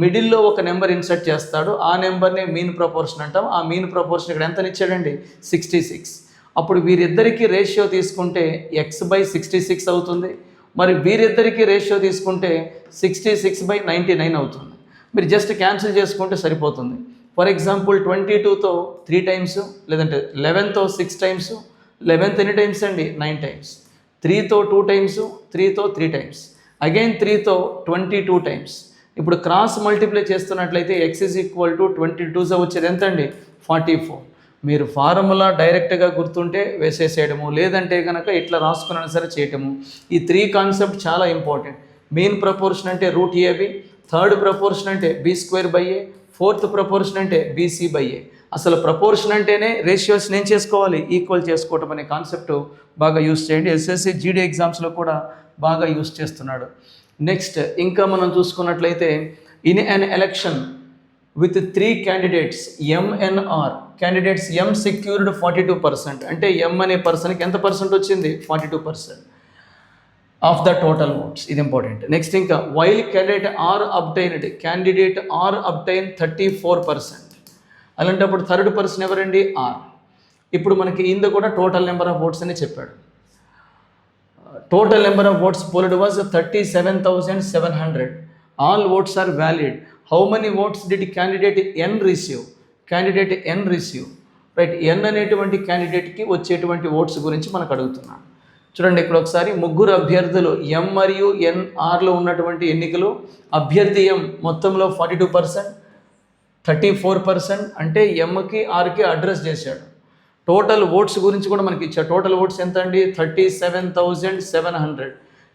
మిడిల్లో ఒక నెంబర్ ఇన్సర్ట్ చేస్తాడు, ఆ నెంబర్నే మీన్ ప్రపోర్షన్ అంటాం. ఆ మీన్ ప్రపోర్షన్ ఇక్కడ ఎంతనిచ్చాడండి 66. అప్పుడు వీరిద్దరికీ రేషియో తీసుకుంటే x/66 అవుతుంది, మరి వీరిద్దరికీ రేషియో తీసుకుంటే 66/99 అవుతుంది. మీరు జస్ట్ క్యాన్సిల్ చేసుకుంటే సరిపోతుంది. ఫర్ ఎగ్జాంపుల్ 22తో 3 టైమ్స్, లేదంటే 11తో 6 టైమ్స్, 11th ఎన్ని టైమ్స్ అండి 9 టైమ్స్, 3తో 2 టైమ్స్, 3తో 3 టైమ్స్, అగైన్ 3తో 22 టైమ్స్. ఇప్పుడు క్రాస్ మల్టిప్లై చేస్తున్నట్లయితే ఎక్స్ ఇస్ ఈక్వల్ టు 22 వచ్చేది ఎంత అండి 44. మీరు ఫార్ములా డైరెక్ట్గా గుర్తుంటే వేసేసేయడము, లేదంటే కనుక ఇట్లా రాసుకున్నా సరే చేయటము. ఈ 3 కాన్సెప్ట్ చాలా ఇంపార్టెంట్. మెయిన్ ప్రపోర్షన్ అంటే రూట్ ఏబి, థర్డ్ ప్రపోర్షన్ అంటే b²/a, ఫోర్త్ ప్రపోర్షన్ అంటే bc/a. అసలు ప్రపోర్షన్ అంటేనే రేషియోస్ నేను చేసుకోవాలి, ఈక్వల్ చేసుకోవటం అనే కాన్సెప్ట్ బాగా యూస్ చేయండి. ఎస్ఎస్సి జీడీ ఎగ్జామ్స్లో కూడా బాగా యూస్ చేస్తున్నాడు. నెక్స్ట్ ఇంకా మనం చూసుకున్నట్లయితే in an election with 3 candidates MNR, candidates M secured 42%, అంటే M అనే పర్సన్కి ఎంత పర్సెంట్ వచ్చింది 42% ఆఫ్ ద టోటల్ ఓట్స్. ఇది ఇంపార్టెంట్. నెక్స్ట్ ఇంకా వైల్ క్యాండిడేట్ ఆర్ అబ్టైన్ 34%. అలాంటప్పుడు థర్డ్ పర్సన్ ఎవరండి ఆర్. ఇప్పుడు మనకి ఇందు కూడా టోటల్ నెంబర్ ఆఫ్ ఓట్స్ అని చెప్పాడు. Total number of votes polled was 37,700. All votes are valid. How many votes did candidate N receive? Candidate N receive, right. N అనేటువంటి క్యాండిడేట్కి వచ్చేటువంటి ఓట్స్ గురించి మనకు అడుగుతున్నాను. చూడండి ఇక్కడ ఒకసారి ముగ్గురు అభ్యర్థులు ఎం మరియు ఎన్ఆర్లో ఉన్నటువంటి ఎన్నికలు, అభ్యర్థి ఎం మొత్తంలో 42%, 34% అంటే ఎంకి ఆర్కి అడ్రస్ చేశాడు. టోటల్ ఓట్స్ గురించి కూడా మనకి ఇచ్చాడు. టోటల్ ఓట్స్ ఎంత అండి 37,700.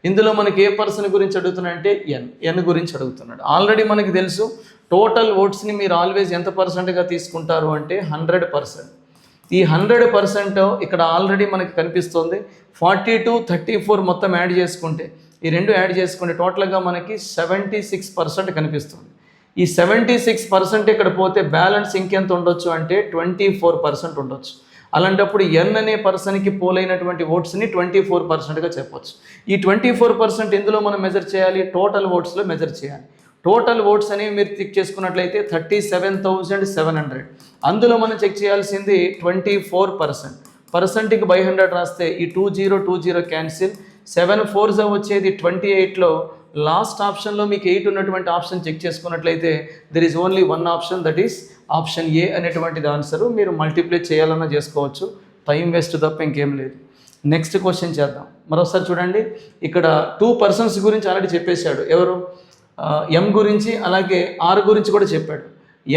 ఇందులో మనకి ఏ పర్సన్ గురించి అడుగుతున్నాడు అంటే ఎన్ గురించి అడుగుతున్నాడు. ఆల్రెడీ మనకి తెలుసు టోటల్ ఓట్స్ని మీరు ఆల్వేస్ ఎంత పర్సెంట్గా తీసుకుంటారు అంటే 100%. ఈ 100% ఇక్కడ ఆల్రెడీ మనకి కనిపిస్తుంది. 42, 34 మొత్తం యాడ్ చేసుకుంటే, ఈ రెండు యాడ్ చేసుకుంటే టోటల్గా మనకి 76% కనిపిస్తుంది. ఈ 76% ఇక్కడ పోతే బ్యాలెన్స్ ఇంకెంత ఉండొచ్చు అంటే 24% ఉండొచ్చు. అలాంటప్పుడు ఎన్ అనే పర్సన్కి పోలైనటువంటి ఓట్స్ని 24%గా చెప్పొచ్చు. ఈ 24% ఎందులో మనం మెజర్ చేయాలి? టోటల్ ఓట్స్లో మెజర్ చేయాలి. టోటల్ ఓట్స్ అనేవి మీరు చెక్ చేసుకున్నట్లయితే 37,700. అందులో మనం చెక్ చేయాల్సింది 24%. పర్సెంట్కి బై 100 రాస్తే ఈ 20 క్యాన్సిల్, 7 4s వచ్చేది 28లో. లాస్ట్ ఆప్షన్లో మీకు 8 ఉన్నటువంటి ఆప్షన్ చెక్ చేసుకున్నట్లయితే there is only one option, that is option A అనేటువంటిది ఆన్సరు. మీరు మల్టిప్లై చేయాలన్నా చేసుకోవచ్చు, టైం వేస్ట్ తప్ప ఇంకేం లేదు. నెక్స్ట్ క్వశ్చన్ చేద్దాం. మరోసారి చూడండి, ఇక్కడ 2 persons గురించి ఆల్రెడీ చెప్పేశాడు. ఎవరు? ఎం గురించి, అలాగే ఆర్ గురించి కూడా చెప్పాడు.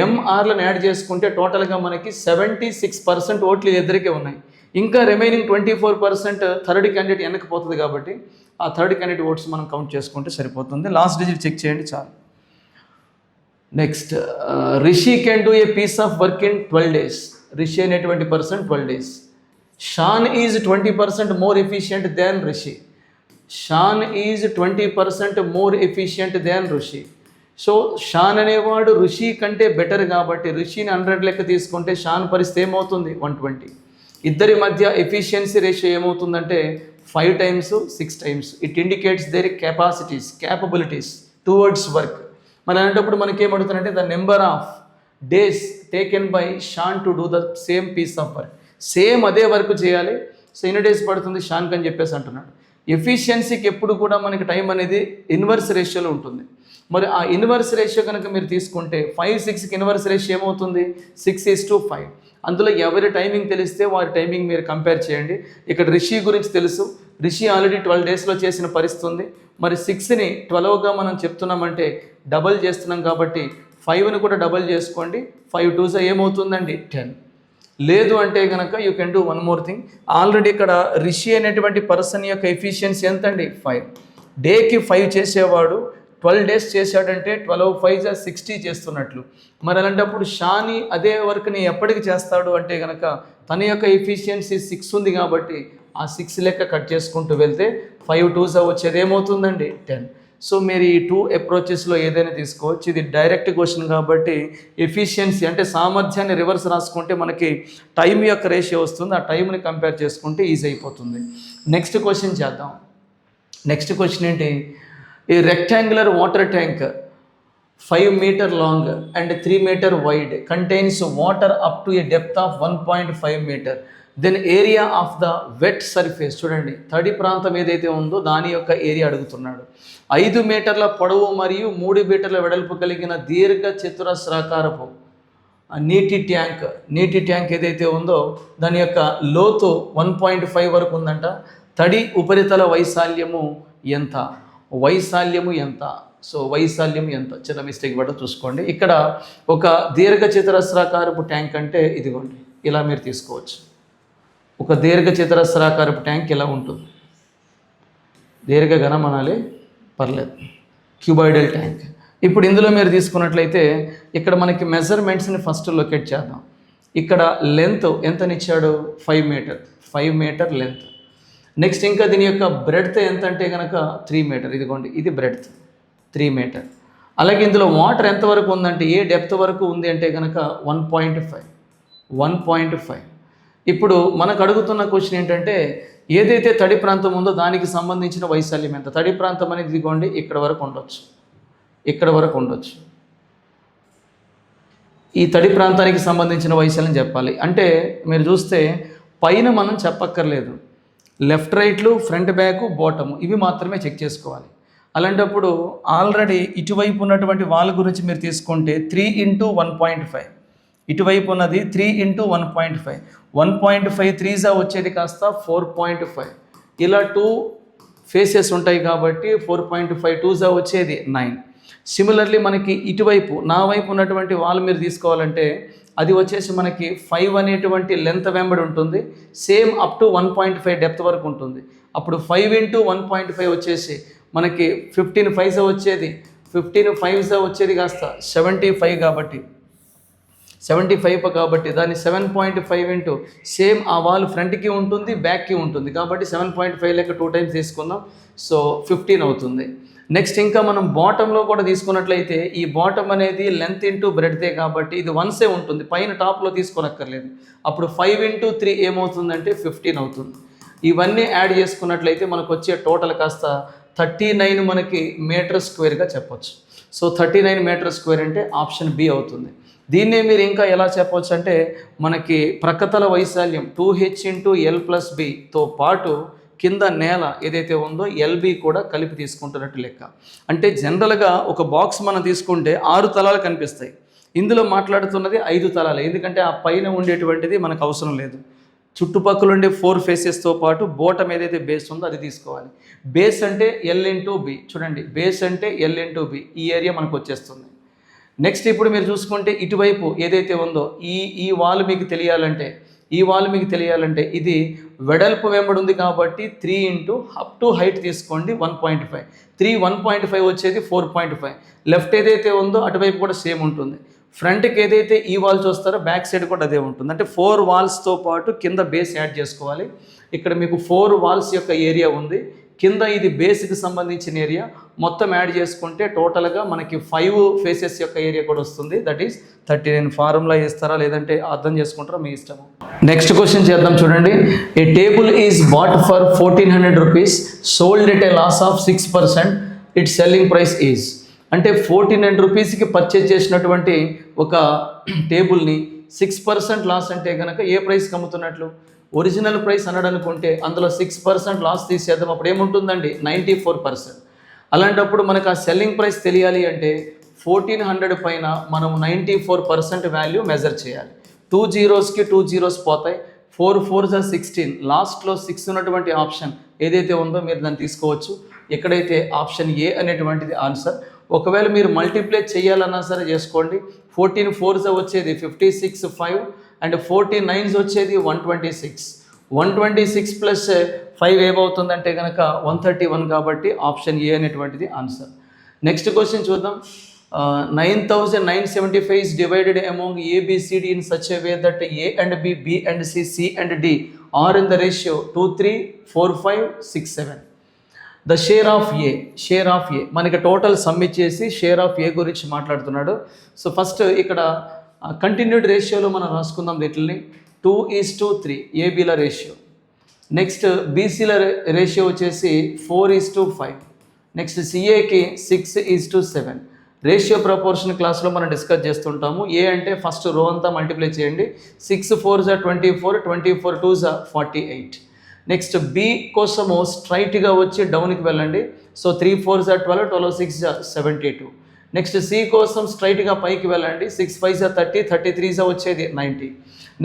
ఎంఆర్లను యాడ్ చేసుకుంటే టోటల్గా మనకి 76% ఓట్లు ఇద్దరికే ఉన్నాయి. ఇంకా రిమైనింగ్ 24% థర్డ్ క్యాండిడేట్ వెనక్కి పోతుంది కాబట్టి ఆ థర్డ్ క్యాండిడేట్ ఓట్స్ మనం కౌంట్ చేసుకుంటే సరిపోతుంది. లాస్ట్ డిజిట్ చెక్ చేయండి చాలు. Next Rishi can do a piece of work in 12 days. Rishi అనేటువంటి person 12 days. Shaan is 20% more efficient than Rishi. Shaan is 20% more efficient than Rishi. So Shaan అనేవాడు ఋషి కంటే బెటర్ కాబట్టి ఋషిని 100 లెక్క తీసుకుంటే షాన్ పరిస్థితి ఏమవుతుంది 120. ఇద్దరి మధ్య ఎఫిషియన్సీ రేషియో ఏమవుతుందంటే 5 times 6 times. It indicates their capabilities towards work. మరి అలాంటప్పుడు మనకి ఏమడుగుతుందంటే the number of days taken by Shaan to do the same piece of work. Same అదే వర్క్ చేయాలి, సో ఎన్ని డేస్ పడుతుంది షాన్కి అని చెప్పేసి అంటున్నాడు. ఎఫిషియన్సీకి ఎప్పుడు కూడా మనకి టైం అనేది ఇన్వర్స్ రేషియోలో ఉంటుంది. మరి ఆ ఇన్వర్స్ రేషియో కనుక మీరు తీసుకుంటే 5-6కి ఇన్వర్స్ రేషియో ఏమవుతుంది 6:5. అందులో ఎవరి టైమింగ్ తెలిస్తే వారి టైమింగ్ మీరు కంపేర్ చేయండి. ఇక్కడ రిషి గురించి తెలుసు, రిషి ఆల్రెడీ 12 డేస్లో చేసిన పరిస్థితి ఉంది. మరి 6ని 12గా మనం చెప్తున్నామంటే డబల్ చేస్తున్నాం కాబట్టి 5ని కూడా డబల్ చేసుకోండి. 5 2s ఏమవుతుందండి 10. లేదు అంటే కనుక you can do 1 more thing. Already ఇక్కడ రిషి అనేటువంటి పర్సన్ యొక్క ఎఫిషియన్సీ ఎంత అండి 5. డేకి 5 చేసేవాడు 12 days చేశాడంటే 12 5 60 చేస్తున్నట్లు. మరి అలాంటప్పుడు షాని అదే వర్క్ని ఎప్పటికి చేస్తాడు అంటే కనుక తన యొక్క ఎఫిషియన్సీ 6 ఉంది కాబట్టి ఆ 6 లెక్క కట్ చేసుకుంటూ వెళ్తే 5 2s వచ్చేది ఏమవుతుందండి 10. సో మీరు ఈ 2 అప్రోచెస్లో ఏదైనా తీసుకోవచ్చు. ఇది డైరెక్ట్ క్వశ్చన్ కాబట్టి ఎఫిషియన్సీ అంటే సామర్థ్యాన్ని రివర్స్ రాసుకుంటే మనకి టైం యొక్క రేషియో వస్తుంది. ఆ టైంని కంపేర్ చేసుకుంటే ఈజీ అయిపోతుంది. నెక్స్ట్ క్వశ్చన్ చేద్దాం. నెక్స్ట్ క్వశ్చన్ ఏంటి? A rectangular water tank 5 meter long and 3 meter wide contains water up to a depth of 1.5 meter. Then area of the wet surface, చూడండి తడి ప్రాంతం ఏదైతే ఉందో దాని యొక్క ఏరియా అడుగుతున్నాడు. 5 మీటర్ల పొడవు మరియు 3 మీటర్ల వెడల్పు కలిగిన దీర్ఘ చతురస్రాకారపు నీటి ట్యాంక్ ఏదైతే ఉందో దాని యొక్క లోతు 1.5 వరకు ఉందంట. తడి ఉపరితల వైశాల్యము ఎంత? సో వైశాల్యం ఎంత? చిన్న మిస్టేక్ పడ చూసుకోండి. ఇక్కడ ఒక దీర్ఘ చతురస్రాకారపు ట్యాంక్ అంటే ఇదిగోండి ఇలా మీరు తీసుకోవచ్చు. ఒక దీర్ఘ చతురస్రాకారపు ట్యాంక్ ఇలా ఉంటుంది. దీర్ఘ ఘనం అనాలి, పర్లేదు, క్యూబాయిడల్ ట్యాంక్. ఇప్పుడు ఇందులో మీరు తీసుకున్నట్లయితే ఇక్కడ మనకి మెజర్మెంట్స్ని ఫస్ట్ లొకేట్ చేద్దాం. ఇక్కడ లెంత్ ఎంతనిచ్చాడు? 5 మీటర్ లెంత్. నెక్స్ట్ ఇంకా దీని యొక్క బ్రెడ్త్ ఎంత అంటే కనుక 3 మీటర్. ఇదిగోండి ఇది బ్రెడ్త్ 3 మీటర్. అలాగే ఇందులో వాటర్ ఎంతవరకు ఉందంటే ఏ డెప్త్ వరకు ఉంది అంటే కనుక 1.5. ఇప్పుడు మనకు అడుగుతున్న క్వశ్చన్ ఏంటంటే ఏదైతే తడి ప్రాంతం ఉందో దానికి సంబంధించిన వైశాల్యం ఎంత? తడి ప్రాంతం అనేది ఇదిగోండి ఇక్కడ వరకు ఉండొచ్చు. ఈ తడి ప్రాంతానికి సంబంధించిన వైశాల్యం చెప్పాలి అంటే మీరు చూస్తే పైన మనం చెప్పక్కర్లేదు, లెఫ్ట్ రైట్లు ఫ్రంట్ బ్యాక్ బాటము ఇవి మాత్రమే చెక్ చేసుకోవాలి. అలాంటప్పుడు ఆల్రెడీ ఇటువైపు ఉన్నటువంటి వాళ్ళ గురించి మీరు తీసుకుంటే 3x1.5, ఇటువైపు ఉన్నది 3x1.5. 1.5 3s వచ్చేది కాస్త 4.5. ఇలా 2 ఫేసెస్ ఉంటాయి కాబట్టి 4.5 2s వచ్చేది 9. సిమిలర్లీ మనకి ఇటువైపు నా వైపు ఉన్నటువంటి వాళ్ళు మీరు తీసుకోవాలంటే అది వచ్చేసి మనకి 5 అనేటువంటి లెంత్ వెంబడి ఉంటుంది. సేమ్ అప్ టు 1.5 డెప్త్ వరకు ఉంటుంది. అప్పుడు 5x1.5 వచ్చేసి మనకి 15 5s వచ్చేది, 15 5s వచ్చేది కాస్త 75 కాబట్టి 75 కాబట్టి దాన్ని 7.5 ఇంటూ సేమ్ ఆ వాల్ ఫ్రంట్కి ఉంటుంది బ్యాక్కి ఉంటుంది కాబట్టి 7.5 లెక్క 2 times తీసుకుందాం. సో 15 అవుతుంది. నెక్స్ట్ ఇంకా మనం బాటంలో కూడా తీసుకున్నట్లయితే ఈ బాటమ్ అనేది లెంత్ ఇంటూ బ్రెడ్తే కాబట్టి ఇది 1 ఉంటుంది, పైన టాప్లో తీసుకోనక్కర్లేదు. అప్పుడు 5x3 ఏమవుతుందంటే 15 అవుతుంది. ఇవన్నీ యాడ్ చేసుకున్నట్లయితే మనకు వచ్చే టోటల్ కాస్త 39 మనకి మీటర్ స్క్వేర్గా చెప్పొచ్చు. సో 39 మీటర్ స్క్వేర్ అంటే ఆప్షన్ బి అవుతుంది. దీన్నే మీరు ఇంకా ఎలా చెప్పవచ్చు అంటే మనకి ప్రక్కతల వైశాల్యం 2h/l+bతో పాటు కింద నేల ఏదైతే ఉందో LB కూడా కలిపి తీసుకుంటున్నట్టు లెక్క. అంటే జనరల్గా ఒక బాక్స్ మనం తీసుకుంటే 6 తలాలు కనిపిస్తాయి. ఇందులో మాట్లాడుతున్నది 5 తలాలు, ఎందుకంటే ఆ పైన ఉండేటువంటిది మనకు అవసరం లేదు. చుట్టుపక్కల ఉండే 4 ఫేసెస్తో పాటు బోటం ఏదైతే బేస్ ఉందో అది తీసుకోవాలి. బేస్ అంటే L/B, చూడండి బేస్ అంటే L/B, ఈ ఏరియా మనకు వచ్చేస్తుంది. నెక్స్ట్ ఇప్పుడు మీరు చూసుకుంటే ఇటువైపు ఏదైతే ఉందో ఈ వాల్ మీకు తెలియాలంటే ఇది వెడల్పు వెంబడి ఉంది కాబట్టి 3 అప్ టు హైట్ తీసుకోండి 1.5. 1.5 వచ్చేది 4.5. లెఫ్ట్ ఏదైతే ఉందో అటువైపు కూడా సేమ్ ఉంటుంది. ఫ్రంట్కి ఏదైతే ఈ వాల్ చూస్తారో బ్యాక్ సైడ్ కూడా అదే ఉంటుంది. అంటే 4 వాల్స్తో పాటు కింద బేస్ యాడ్ చేసుకోవాలి. ఇక్కడ మీకు 4 వాల్స్ యొక్క ఏరియా ఉంది, కింద ఇది బేస్కి సంబంధించిన ఏరియా, మొత్తం యాడ్ చేసుకుంటే టోటల్గా మనకి 5 ఫేసెస్ యొక్క ఏరియా కూడా వస్తుంది. That is 39. ఫార్ములా ఇస్తారా లేదంటే అర్థం చేసుకుంటారా మీ ఇష్టము. నెక్స్ట్ క్వశ్చన్ చేద్దాం చూడండి. A table is bought for 1400 rupees, sold at a loss of 6%, its selling price is. అంటే 1400 రూపీస్కి పర్చేజ్ చేసినటువంటి ఒక టేబుల్ని 6% లాస్ అంటే కనుక ఏ ప్రైస్కి అమ్ముతున్నట్లు? ఒరిజినల్ ప్రైస్ అన్నాడు అనుకుంటే అందులో 6% లాస్ తీసేద్దాం, అప్పుడు ఏముంటుందండి? 94%. అలాంటప్పుడు మనకు ఆ సెల్లింగ్ ప్రైస్ తెలియాలి అంటే 1400 పైన మనం 94% వాల్యూ మెజర్ చేయాలి. 2 zeros-కి 2 zeros పోతాయి. 4 4s are 16. లాస్ట్లో 6 ఉన్నటువంటి ఆప్షన్ ఏదైతే ఉందో మీరు దాన్ని తీసుకోవచ్చు. ఎక్కడైతే ఆప్షన్ ఏ అనేటువంటిది ఆన్సర్. ఒకవేళ మీరు మల్టిప్లై చేయాలన్నా సరే చేసుకోండి. 14 4s వచ్చేది 56 5 అండ్ 14 9s వచ్చేది 126. 126 ప్లస్ 5 ఏమవుతుందంటే కనుక 131 కాబట్టి ఆప్షన్ ఏ అనేటువంటిది ఆన్సర్. నెక్స్ట్ క్వశ్చన్ చూద్దాం. 9,975 is divided among A, B, C, D in such a way that A and B, B and C, C and D are in the ratio 2 3 4 5 6 7. The share of ఏ మనకి total some ఇచ్చేసి share of ఏ గురించి మాట్లాడుతున్నాడు. So first ఇక్కడ continued రేషియోలో మనం రాసుకుందాం వీటిని. 2:3 ఏబీల ratio. Next బీసీల ratio వచ్చేసి 4:5. నెక్స్ట్ సిఏకి 6:7. రేషియో ప్రపోర్షన్ క్లాస్లో మనం డిస్కస్ చేస్తుంటాము. ఏ అంటే ఫస్ట్ రో అంతా మల్టిప్లై చేయండి. 6 4s are 24, 24 2s are 48. Next B కోసము స్ట్రైట్గా వచ్చి డౌన్కి వెళ్ళండి. So 3 4s are 12, 12 6s are 72. Next C కోసం స్ట్రైట్గా పైకి వెళ్ళండి. 6 5s are 30, 33s వచ్చేది 90.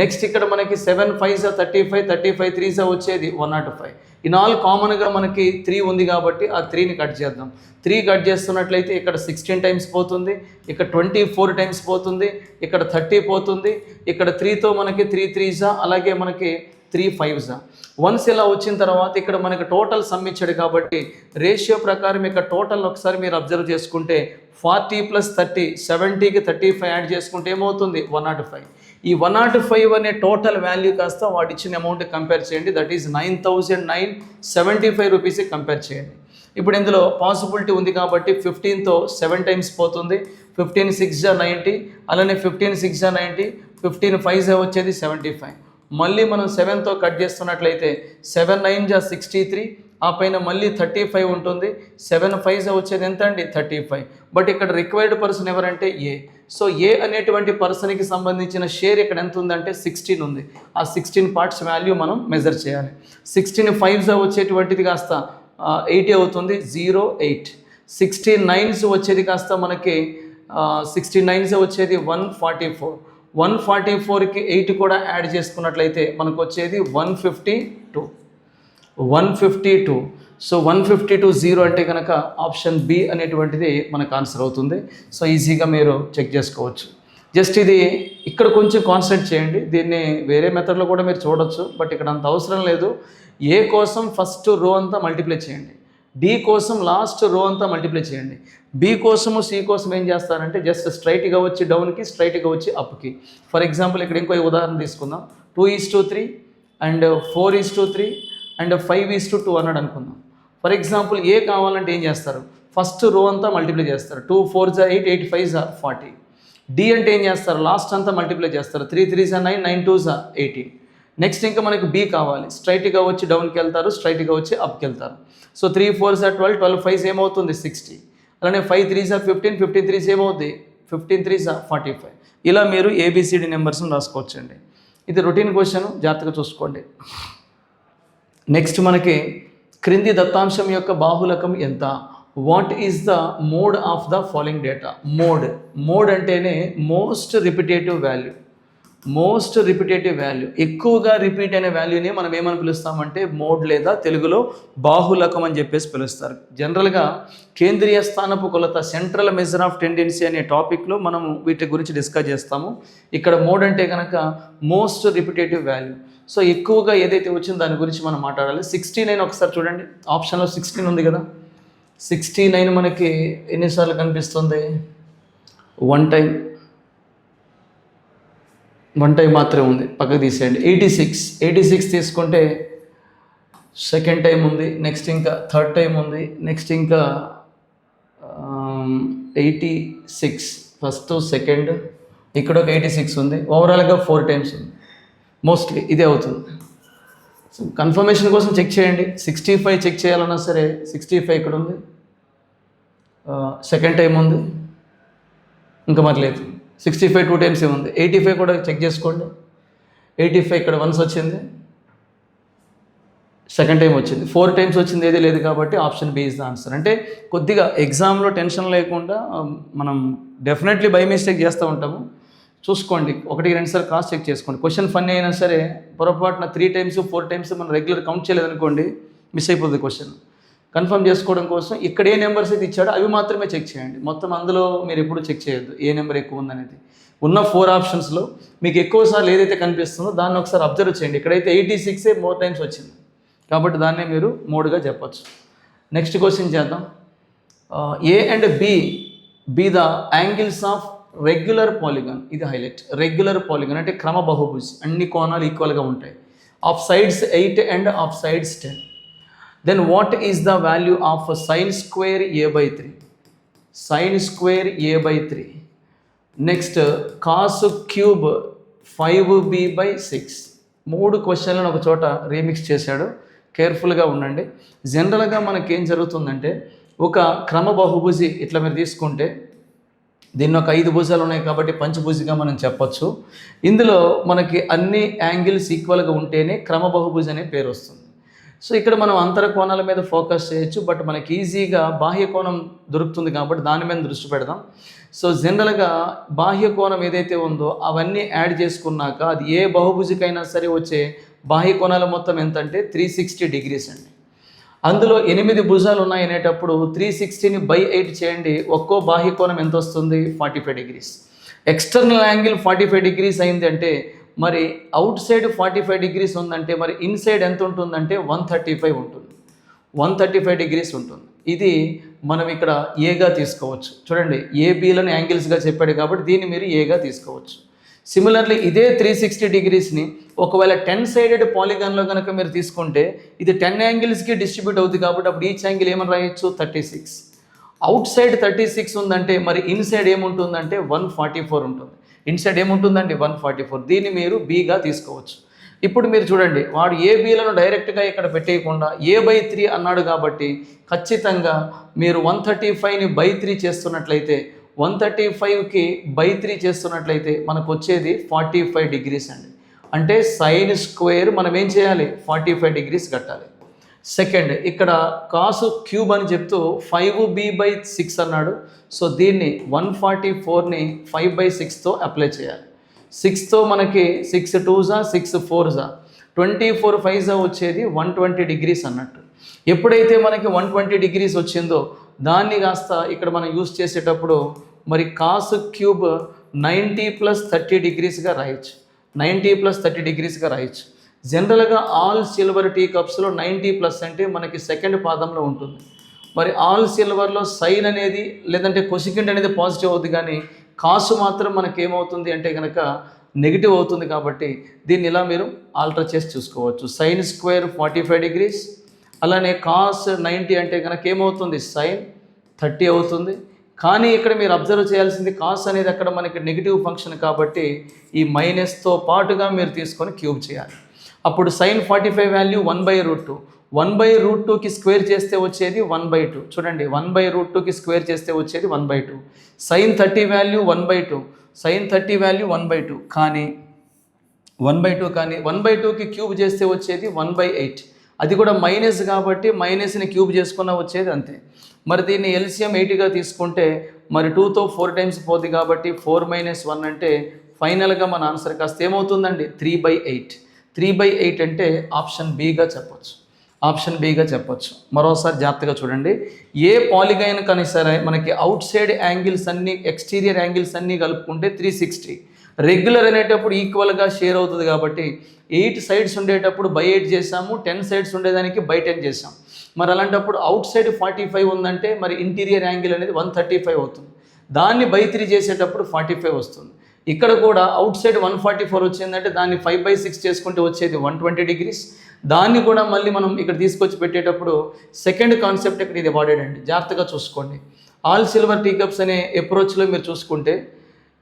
నెక్స్ట్ ఇక్కడ మనకి 7 5s are 35, 35 3s వచ్చేది 105. ఇన్ ఆల్ కామన్గా మనకి 3 ఉంది కాబట్టి ఆ 3ని కట్ చేద్దాం. 3 కట్ చేస్తున్నట్లయితే ఇక్కడ 16 టైమ్స్ పోతుంది, ఇక్కడ 24 టైమ్స్ పోతుంది, ఇక్కడ 30 పోతుంది, ఇక్కడ 3తో మనకి 3 3s అలాగే మనకి 3 5s. వన్స్ ఇలా వచ్చిన తర్వాత ఇక్కడ మనకి టోటల్ సమ్ ఇచ్చాడు కాబట్టి రేషియో ప్రకారం ఇక్కడ టోటల్ ఒకసారి మీరు అబ్జర్వ్ చేసుకుంటే 40 + 30 70కి 35 యాడ్ చేసుకుంటే ఏమవుతుంది? 105. ఈ 105 అనే టోటల్ వాల్యూ కాస్త వాడు ఇచ్చిన అమౌంట్ కంపేర్ చేయండి. దట్ ఈజ్ 9,975 రూపీస్కి కంపేర్ చేయండి. ఇప్పుడు ఇందులో పాసిబిలిటీ ఉంది కాబట్టి 15తో 7 టైమ్స్ పోతుంది. 15 6s are 90, అలానే 15 6s are 90, 15 5s వచ్చేది 75. మళ్ళీ మనం 7తో కట్ చేస్తున్నట్లయితే 7 9s are 63, ఆ పైన మళ్ళీ 35 ఉంటుంది. 7 5s వచ్చేది ఎంత అండి? 35. బట్ ఇక్కడ రిక్వైర్డ్ పర్సన్ ఎవరంటే ఏ. సో ఏ అనేటువంటి పర్సన్కి సంబంధించిన షేర్ ఇక్కడ ఎంత ఉందంటే 16 ఉంది. ఆ 16 పార్ట్స్ వాల్యూ మనం మెజర్ చేయాలి. 16 5s వచ్చేటువంటిది కాస్త 80 అవుతుంది, 0.8. 16 9s వచ్చేది కాస్త మనకి 69s వచ్చేది 144. 144కి 8 కూడా యాడ్ చేసుకున్నట్లయితే మనకు వచ్చేది 152. సో 152 0 అంటే కనుక ఆప్షన్ బి అనేటువంటిది మనకు ఆన్సర్ అవుతుంది. సో ఈజీగా మీరు చెక్ చేసుకోవచ్చు. జస్ట్ ఇది ఇక్కడ కొంచెం కాన్సన్ట్రేట్ చేయండి. దీన్ని వేరే మెథడ్లో కూడా మీరు చూడొచ్చు, బట్ ఇక్కడ అంత అవసరం లేదు. ఏ కోసం ఫస్ట్ రో అంతా మల్టిప్లై చేయండి, డి కోసం లాస్ట్ రో అంతా మల్టిప్లై చేయండి. బి కోసము సి కోసం ఏం చేస్తారంటే జస్ట్ స్ట్రైట్గా వచ్చి డౌన్కి, స్ట్రైట్గా వచ్చి అప్కి. ఫర్ ఎగ్జాంపుల్ ఇక్కడ ఇంకో ఉదాహరణ తీసుకుందాం. 2:3 అండ్ 4:3 అండ్ 5:2 అన్నాడు అనుకుందాం. ఫర్ ఎగ్జాంపుల్ ఏ కావాలంటే ఏం చేస్తారు? ఫస్ట్ రో అంతా మల్టిప్లై చేస్తారు. 2 4s are 8, 8 5s are 40. D అంటే ఏం చేస్తారు? లాస్ట్ అంతా మల్టిప్లై చేస్తారు. 3 3s are 9, 9 2s are 18. Next ఇంకా మనకు బి కావాలి. స్ట్రైట్గా వచ్చి డౌన్కి వెళ్తారు, స్ట్రైట్గా వచ్చి అప్కి వెళ్తారు. సో 3 4s are 12, 12 5s ఏమవుతుంది? 60. అలానే 5 3s are 15, 15 3s ఏమవుతుంది? 15 3s are 45. ఇలా మీరు ఏబిసిడి నెంబర్స్ని రాసుకోవచ్చండి. ఇది రొటీన్ క్వశ్చన్, జాగ్రత్తగా చూసుకోండి. నెక్స్ట్ మనకి క్రింది దత్తాంశం యొక్క బాహులకం ఎంత? What is the mode of the following data? Mode అంటేనే మోస్ట్ రిపిటేటివ్ వాల్యూ, ఎక్కువగా రిపీట్ అయిన వాల్యూని మనం ఏమని పిలుస్తామంటే మోడ్ లేదా తెలుగులో బాహులకం అని చెప్పేసి పిలుస్తారు. జనరల్గా కేంద్రీయ స్థానపు కొలత, సెంట్రల్ మెజర్ ఆఫ్ టెండెన్సీ అనే టాపిక్లో మనము వీటి గురించి డిస్కస్ చేస్తాము. ఇక్కడ మోడ్ అంటే కనుక మోస్ట్ రిపిటేటివ్ వాల్యూ. సో ఎక్కువగా ఏదైతే వచ్చిందో దాని గురించి మనం మాట్లాడాలి. 69 ఒకసారి చూడండి, ఆప్షన్లో 16 ఉంది కదా. 69 మనకి ఎన్నిసార్లు కనిపిస్తుంది? వన్ టైం మాత్రమే ఉంది, పక్కకు తీసేయండి. 86 తీసుకుంటే సెకండ్ టైం ఉంది, నెక్స్ట్ ఇంకా థర్డ్ టైం ఉంది, నెక్స్ట్ ఇంకా 86, ఫస్ట్ సెకండ్, ఇక్కడ ఒక 86 ఉంది, ఓవరాల్గా 4 టైమ్స్ ఉంది. మోస్ట్లీ ఇదే అవుతుంది. సో కన్ఫర్మేషన్ కోసం చెక్ చేయండి. 65 చెక్ చేయాలన్నా సరే 65 ఇక్కడ ఉంది, సెకండ్ టైం ఉంది, ఇంకా మరి లేదు. 65 2 టైమ్స్ ఏముంది. 85 కూడా చెక్ చేసుకోండి. 85 ఇక్కడ వన్స్ వచ్చింది, సెకండ్ టైం వచ్చింది, 4 టైమ్స్ వచ్చింది, ఏది లేదు. కాబట్టి option B is the answer. అంటే కొద్దిగా ఎగ్జామ్లో టెన్షన్ లేకుండా మనం డెఫినెట్లీ బై మిస్టేక్ చేస్తూ ఉంటాము. చూసుకోండి, 1-2 సార్లు క్రాస్ చెక్ చేసుకోండి. క్వశ్చన్ ఫన్నీ అయినా సరే పొరపాటున 3 టైమ్స్ 4 టైమ్స్ మనం రెగ్యులర్ కౌంట్ చేయలేదనుకోండి, మిస్ అయిపోతుంది క్వశ్చన్. కన్ఫర్మ్ చేసుకోవడం కోసం ఇక్కడ ఏ నెంబర్స్ అయితే ఇచ్చాడో అవి మాత్రమే చెక్ చేయండి. మొత్తం అందులో మీరు ఎప్పుడు చెక్ చేయొద్దు ఏ నెంబర్ ఎక్కువ ఉందనేది. ఉన్న 4 ఆప్షన్స్లో మీకు ఎక్కువసార్లు ఏదైతే కనిపిస్తుందో దాన్ని ఒకసారి అబ్జర్వ్ చేయండి. ఇక్కడైతే 86 మోర్ టైమ్స్ వచ్చింది కాబట్టి దాన్నే మీరు 3గా చెప్పచ్చు. నెక్స్ట్ క్వశ్చన్ చేద్దాం. A and B the angles of regular polygon. ఇది హైలైట్. రెగ్యులర్ పాలిగాన్ అంటే క్రమ బహుభుజ్, అన్ని కోణాలు ఈక్వల్గా ఉంటాయి. Of sides 8 and of sides 10. Then what is the value of sine square a/3? Sine square a/3. Next cos cube 5b/6. 3 క్వశ్చన్లను ఒక చోట రీమిక్స్ చేశాడు. కేర్ఫుల్గా ఉండండి. జనరల్గా మనకేం జరుగుతుందంటే ఒక క్రమ బహుభుజి ఇట్లా మీరు తీసుకుంటే దీన్ని ఒక 5 భుజాలు ఉన్నాయి కాబట్టి పంచభుజిగా మనం చెప్పొచ్చు. ఇందులో మనకి అన్ని యాంగిల్స్ ఈక్వల్గా ఉంటేనే క్రమ బహుభుజి అనే పేరు వస్తుంది. సో ఇక్కడ మనం అంతర కోణాల మీద ఫోకస్ చేయొచ్చు, బట్ మనకి ఈజీగా బాహ్య కోణం దొరుకుతుంది కాబట్టి దాని మీద దృష్టి పెడదాం. సో జనరల్గా బాహ్య కోణం ఏదైతే ఉందో అవన్నీ యాడ్ చేసుకున్నాక అది ఏ బహుభుజికైనా సరే వచ్చే బాహ్య కోణాల మొత్తం ఎంత అంటే 360 డిగ్రీస్ అండి. అందులో 8 భుజాలు ఉన్నాయి అనేటప్పుడు 360ని బై 8 చేయండి. ఒక్కో బాహ్య కోణం ఎంత వస్తుంది? 45 డిగ్రీస్. ఎక్స్టర్నల్ యాంగిల్ 45 డిగ్రీస్ అయింది అంటే మరి అవుట్ సైడ్ 45 డిగ్రీస్ ఉందంటే మరి ఇన్సైడ్ ఎంత ఉంటుందంటే 135 ఉంటుంది. 135 డిగ్రీస్ ఉంటుంది. ఇది మనం ఇక్కడ ఏగా తీసుకోవచ్చు. చూడండి, ఏబీలను యాంగిల్స్గా చెప్పాడు కాబట్టి దీన్ని మీరు ఏగా తీసుకోవచ్చు. సిమిలర్లీ ఇదే 360 డిగ్రీస్ని ఒకవేళ 10 సైడెడ్ పాలిగాన్లో కనుక మీరు తీసుకుంటే ఇది 10 యాంగిల్స్కి డిస్ట్రిబ్యూట్ అవుతుంది కాబట్టి అప్పుడు ఈచ్ యాంగిల్ ఏమని రాయొచ్చు? 36. అవుట్ సైడ్ 36 ఉందంటే మరి ఇన్సైడ్ ఏముంటుందంటే 144 ఉంటుంది. ఇన్సైడ్ ఏముంటుందండి? 144. దీన్ని మీరు బీగా తీసుకోవచ్చు. ఇప్పుడు మీరు చూడండి, వాడు ఏబీలను డైరెక్ట్గా ఇక్కడ పెట్టేయకుండా a/3 అన్నాడు కాబట్టి ఖచ్చితంగా మీరు 135ని బై 3 చేస్తున్నట్లయితే 135కి బై 3 చేస్తున్నట్లయితే మనకు వచ్చేది 45 డిగ్రీస్ అండి. అంటే సైన్ స్క్వేర్ మనం ఏం చేయాలి? 45 డిగ్రీస్ కట్టాలి. సెకండ్, ఇక్కడ కాసు క్యూబ్ అని చెప్తూ 5b/6 అన్నాడు. సో దీన్ని 144ని 5/6తో అప్లై చేయాలి. 6తో మనకి 6 2s 6 4s 24 5s వచ్చేది 120 డిగ్రీస్ అన్నట్టు. ఎప్పుడైతే మనకి 120 డిగ్రీస్ వచ్చిందో దాన్ని కాస్త ఇక్కడ మనం యూస్ చేసేటప్పుడు మరి కాస్ క్యూబ్ 90 + 30 డిగ్రీస్గా రాయొచ్చు. 90 + 30 డిగ్రీస్గా రాయొచ్చు. జనరల్గా ఆల్ సిల్వర్ టీ కప్స్లో 90+ అంటే మనకి సెకండ్ పాదంలో ఉంటుంది. మరి ఆల్ సిల్వర్లో సైన్ అనేది లేదంటే కొసికెంట్ అనేది పాజిటివ్ అవుతుంది, కానీ కాసు మాత్రం మనకి ఏమవుతుంది అంటే కనుక నెగిటివ్ అవుతుంది. కాబట్టి దీన్ని ఇలా మీరు ఆల్టర్ చేసి చూసుకోవచ్చు. సైన్ స్క్వేర్ 45 డిగ్రీస్, అలానే కాస్ 90 అంటే కనుక ఏమవుతుంది? సైన్ 30 అవుతుంది. కానీ ఇక్కడ మీరు అబ్జర్వ్ చేయాల్సింది కాస్ అనేది అక్కడ మనకి నెగిటివ్ ఫంక్షన్ కాబట్టి ఈ మైనస్తో పాటుగా మీరు తీసుకొని క్యూబ్ చేయాలి. అప్పుడు సైన్ 45 వాల్యూ 1/√2. 1/√2కి స్క్వేర్ చేస్తే వచ్చేది 1/2. చూడండి, 1/√2కి స్క్వేర్ చేస్తే వచ్చేది 1/2. Sign 30 value 1/2. సైన్ 30 వాల్యూ 1/2 కానీ 1/2కి క్యూబ్ చేస్తే వచ్చేది 1/8. అది కూడా మైనస్ కాబట్టి మైనస్ని క్యూబ్ చేసుకున్న వచ్చేది అంతే. మరి దీన్ని ఎల్సిఎం 8గా తీసుకుంటే మరి 2తో 4 టైమ్స్ పోతుంది కాబట్టి 4 - 1 అంటే ఫైనల్గా మన ఆన్సర్ కాస్త ఏమవుతుందండి? 3/8. 3/8 అంటే ఆప్షన్ బీగా చెప్పొచ్చు. ఆప్షన్ బీగా చెప్పొచ్చు. మరోసారి జాగ్రత్తగా చూడండి. ఏ పాలిగైన్ కానీ సరే మనకి అవుట్ సైడ్ యాంగిల్స్ అన్నీ ఎక్స్టీరియర్ యాంగిల్స్ అన్నీ కలుపుకుంటే 360. రెగ్యులర్ అనేటప్పుడు ఈక్వల్గా షేర్ అవుతుంది కాబట్టి 8 సైడ్స్ ఉండేటప్పుడు బై 8 చేసాము, 10 సైడ్స్ ఉండేదానికి బై 10 చేసాం. మరి అలాంటప్పుడు అవుట్ సైడ్ 45 ఉందంటే మరి ఇంటీరియర్ యాంగిల్ అనేది 135 అవుతుంది. దాన్ని బై 3 చేసేటప్పుడు 45 వస్తుంది. ఇక్కడ కూడా అవుట్ సైడ్ 144 వచ్చిందంటే దాన్ని 5/6 చేసుకుంటే వచ్చేది 120 degrees. దాన్ని కూడా మళ్ళీ మనం ఇక్కడ తీసుకొచ్చి పెట్టేటప్పుడు సెకండ్ కాన్సెప్ట్ ఇక్కడ ఇది వాడాడండి, జాగ్రత్తగా చూసుకోండి. ఆల్ సిల్వర్ టీ కప్స్ అనే అప్రోచ్లో మీరు చూసుకుంటే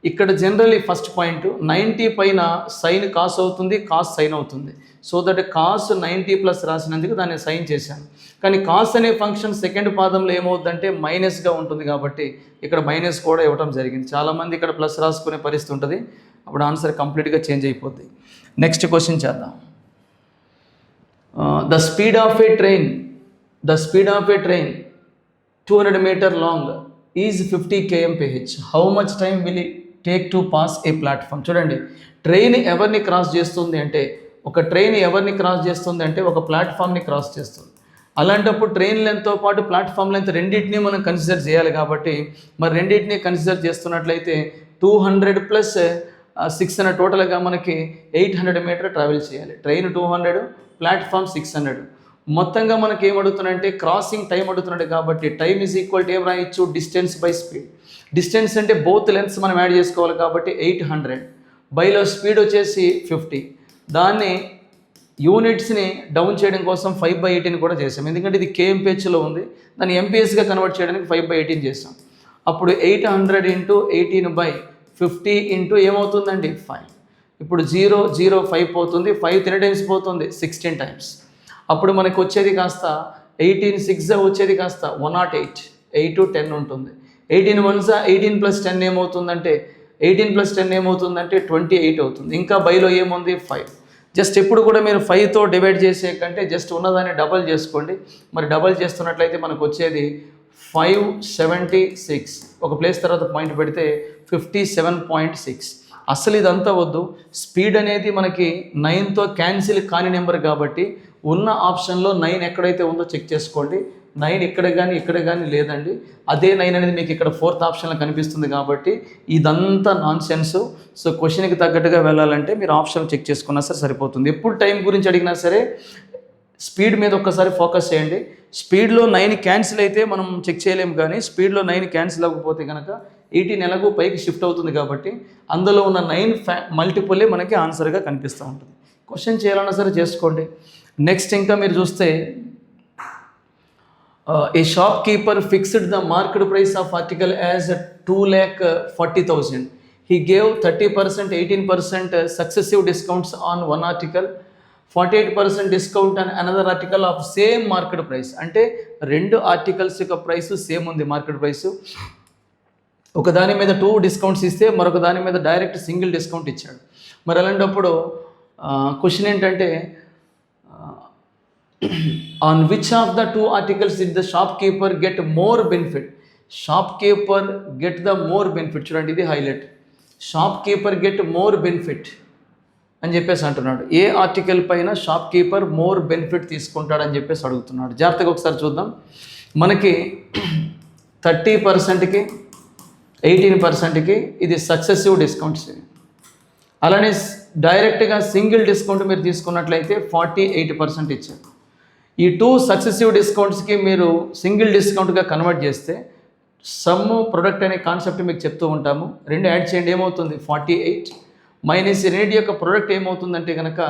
ఇక్కడ జనరల్లీ ఫస్ట్ పాయింట్ 90 పైన సైన్ కాస్ అవుతుంది, కాస్ సైన్ అవుతుంది. సో దట్ కాస్ 90+ రాసినందుకు దాన్ని సైన్ చేశాను. కానీ కాస్ అనే ఫంక్షన్ సెకండ్ పాదంలో ఏమవుతుందంటే మైనస్గా ఉంటుంది కాబట్టి ఇక్కడ మైనస్ కూడా ఇవ్వడం జరిగింది. చాలామంది ఇక్కడ ప్లస్ రాసుకునే పరిస్థితి ఉంటుంది, అప్పుడు ఆన్సర్ కంప్లీట్గా చేంజ్ అయిపోద్ది. నెక్స్ట్ క్వశ్చన్ చేద్దాం. The speed of A train 200 meter long is 50 km/h. How much time will it take to pass A platform? చూడండి, ట్రైన్ ఎవరిని క్రాస్ చేస్తుంది అంటే ఒక ప్లాట్ఫామ్ని క్రాస్ చేస్తుంది. అలాంటప్పుడు ట్రైన్ లెంత్తో పాటు ప్లాట్ఫామ్ లెంత్ రెండింటినీ మనం కన్సిడర్ చేయాలి. కాబట్టి మరి రెండింటినీ కన్సిడర్ చేస్తున్నట్లయితే 200 + 6 అనే టోటల్గా మనకి 800 meter ట్రావెల్ చేయాలి. Train 200, platform 600. మొత్తంగా మనకి ఏం అడుగుతున్నాడంటే క్రాసింగ్ టైం అడుగుతున్నాడు. కాబట్టి టైమ్ ఈజ్ ఈక్వల్ టు ఏం రాయొచ్చు, డిస్టెన్స్ బై స్పీడ్. డిస్టెన్స్ అంటే బోత్ లెంత్స్ మనం యాడ్ చేసుకోవాలి కాబట్టి 800 బైలో స్పీడ్ వచ్చేసి 50. దాన్ని యూనిట్స్ని డౌన్ చేయడం కోసం 5/18 కూడా చేసాం, ఎందుకంటే ఇది kmpHలో ఉంది. దాన్ని MPSగా కన్వర్ట్ చేయడానికి 5/18 చేసాం. అప్పుడు 800 × 18/50 ఇంటూ ఏమవుతుందండి 5. ఇప్పుడు 0 0 5 పోతుంది, 5 3 times పోతుంది 16 times. అప్పుడు మనకు వచ్చేది కాస్త 18 6 వచ్చేది కాస్త 108, 8 10 ఉంటుంది. 18 1 18 + 10 ఏమవుతుందంటే 28 అవుతుంది. ఇంకా బైలో ఏముంది 5. జస్ట్ ఎప్పుడు కూడా మీరు 5తో డివైడ్ చేసే కంటే జస్ట్ ఉన్నదాన్ని డబల్ చేసుకోండి. మరి డబల్ చేస్తున్నట్లయితే మనకు వచ్చేది 576. ఒక ప్లేస్ తర్వాత పాయింట్ పెడితే 57.6. అసలు ఇదంతా వద్దు, స్పీడ్ అనేది మనకి 9తో క్యాన్సిల్ కాని నెంబర్ కాబట్టి ఉన్న ఆప్షన్లో 9 ఎక్కడైతే ఉందో చెక్ చేసుకోండి. 9 ఇక్కడ కానీ లేదండి. అదే 9 అనేది మీకు ఇక్కడ 4th ఆప్షన్లో కనిపిస్తుంది కాబట్టి ఇదంతా నాన్ సెన్స్. సో క్వశ్చన్కి తగ్గట్టుగా వెళ్ళాలంటే మీరు ఆప్షన్ చెక్ చేసుకున్నా సరే సరిపోతుంది. ఎప్పుడు టైం గురించి అడిగినా సరే స్పీడ్ మీద ఒక్కసారి ఫోకస్ చేయండి. స్పీడ్లో 9 క్యాన్సిల్ అయితే మనం చెక్ చేయలేము, కానీ స్పీడ్లో 9 క్యాన్సిల్ అవ్వకపోతే కనుక 18 ఎలాగో పైకి షిఫ్ట్ అవుతుంది కాబట్టి అందులో ఉన్న 9 మల్టిపుల్లే మనకి ఆన్సర్గా కనిపిస్తూ ఉంటుంది. క్వశ్చన్ చేయాలన్నా సరే చేసుకోండి. నెక్స్ట్ ఇంకా మీరు చూస్తే a shopkeeper fixed the market price of article as 2,40,000. He gave 30%, 18% successive discounts on one article, 48% discount on another article of same market price. అంటే 2 ఆర్టికల్స్ యొక్క ప్రైస్ సేమ్ ఉంది, మార్కెట్ ప్రైస్. ఒక దాని మీద 2 discounts ఇస్తే మరొక దాని మీద డైరెక్ట్ సింగిల్ డిస్కౌంట్ ఇచ్చాడు. మరి అలాంటప్పుడు క్వశ్చన్ ఏంటంటే on which of the 2 articles did the shopkeeper get more benefit? Shopkeeper get the more benefit. చూడండి, ఇది highlight. Shopkeeper get more benefit అని చెప్పేసి అంటున్నాడు. ఏ ఆర్టికల్ పైన షాప్కీపర్ మోర్ బెనిఫిట్ తీసుకుంటాడని చెప్పేసి అడుగుతున్నాడు. జాగ్రత్తగా ఒకసారి చూద్దాం. మనకి 30%కి 18%కి ఇది సక్సెసివ్ డిస్కౌంట్స్. అలానే డైరెక్ట్గా సింగిల్ డిస్కౌంట్ మీరు తీసుకున్నట్లయితే 48% ఇచ్చారు. ఈ 2 సక్సెసివ్ డిస్కౌంట్స్కి మీరు సింగిల్ డిస్కౌంట్గా కన్వర్ట్ చేస్తే సమ్ ప్రొడక్ట్ అనే కాన్సెప్ట్ మీకు చెప్తూ ఉంటాము. 2 యాడ్ చేయండి, ఏమవుతుంది 48 మైనస్ రెండింటి యొక్క ప్రొడక్ట్ ఏమవుతుందంటే కనుక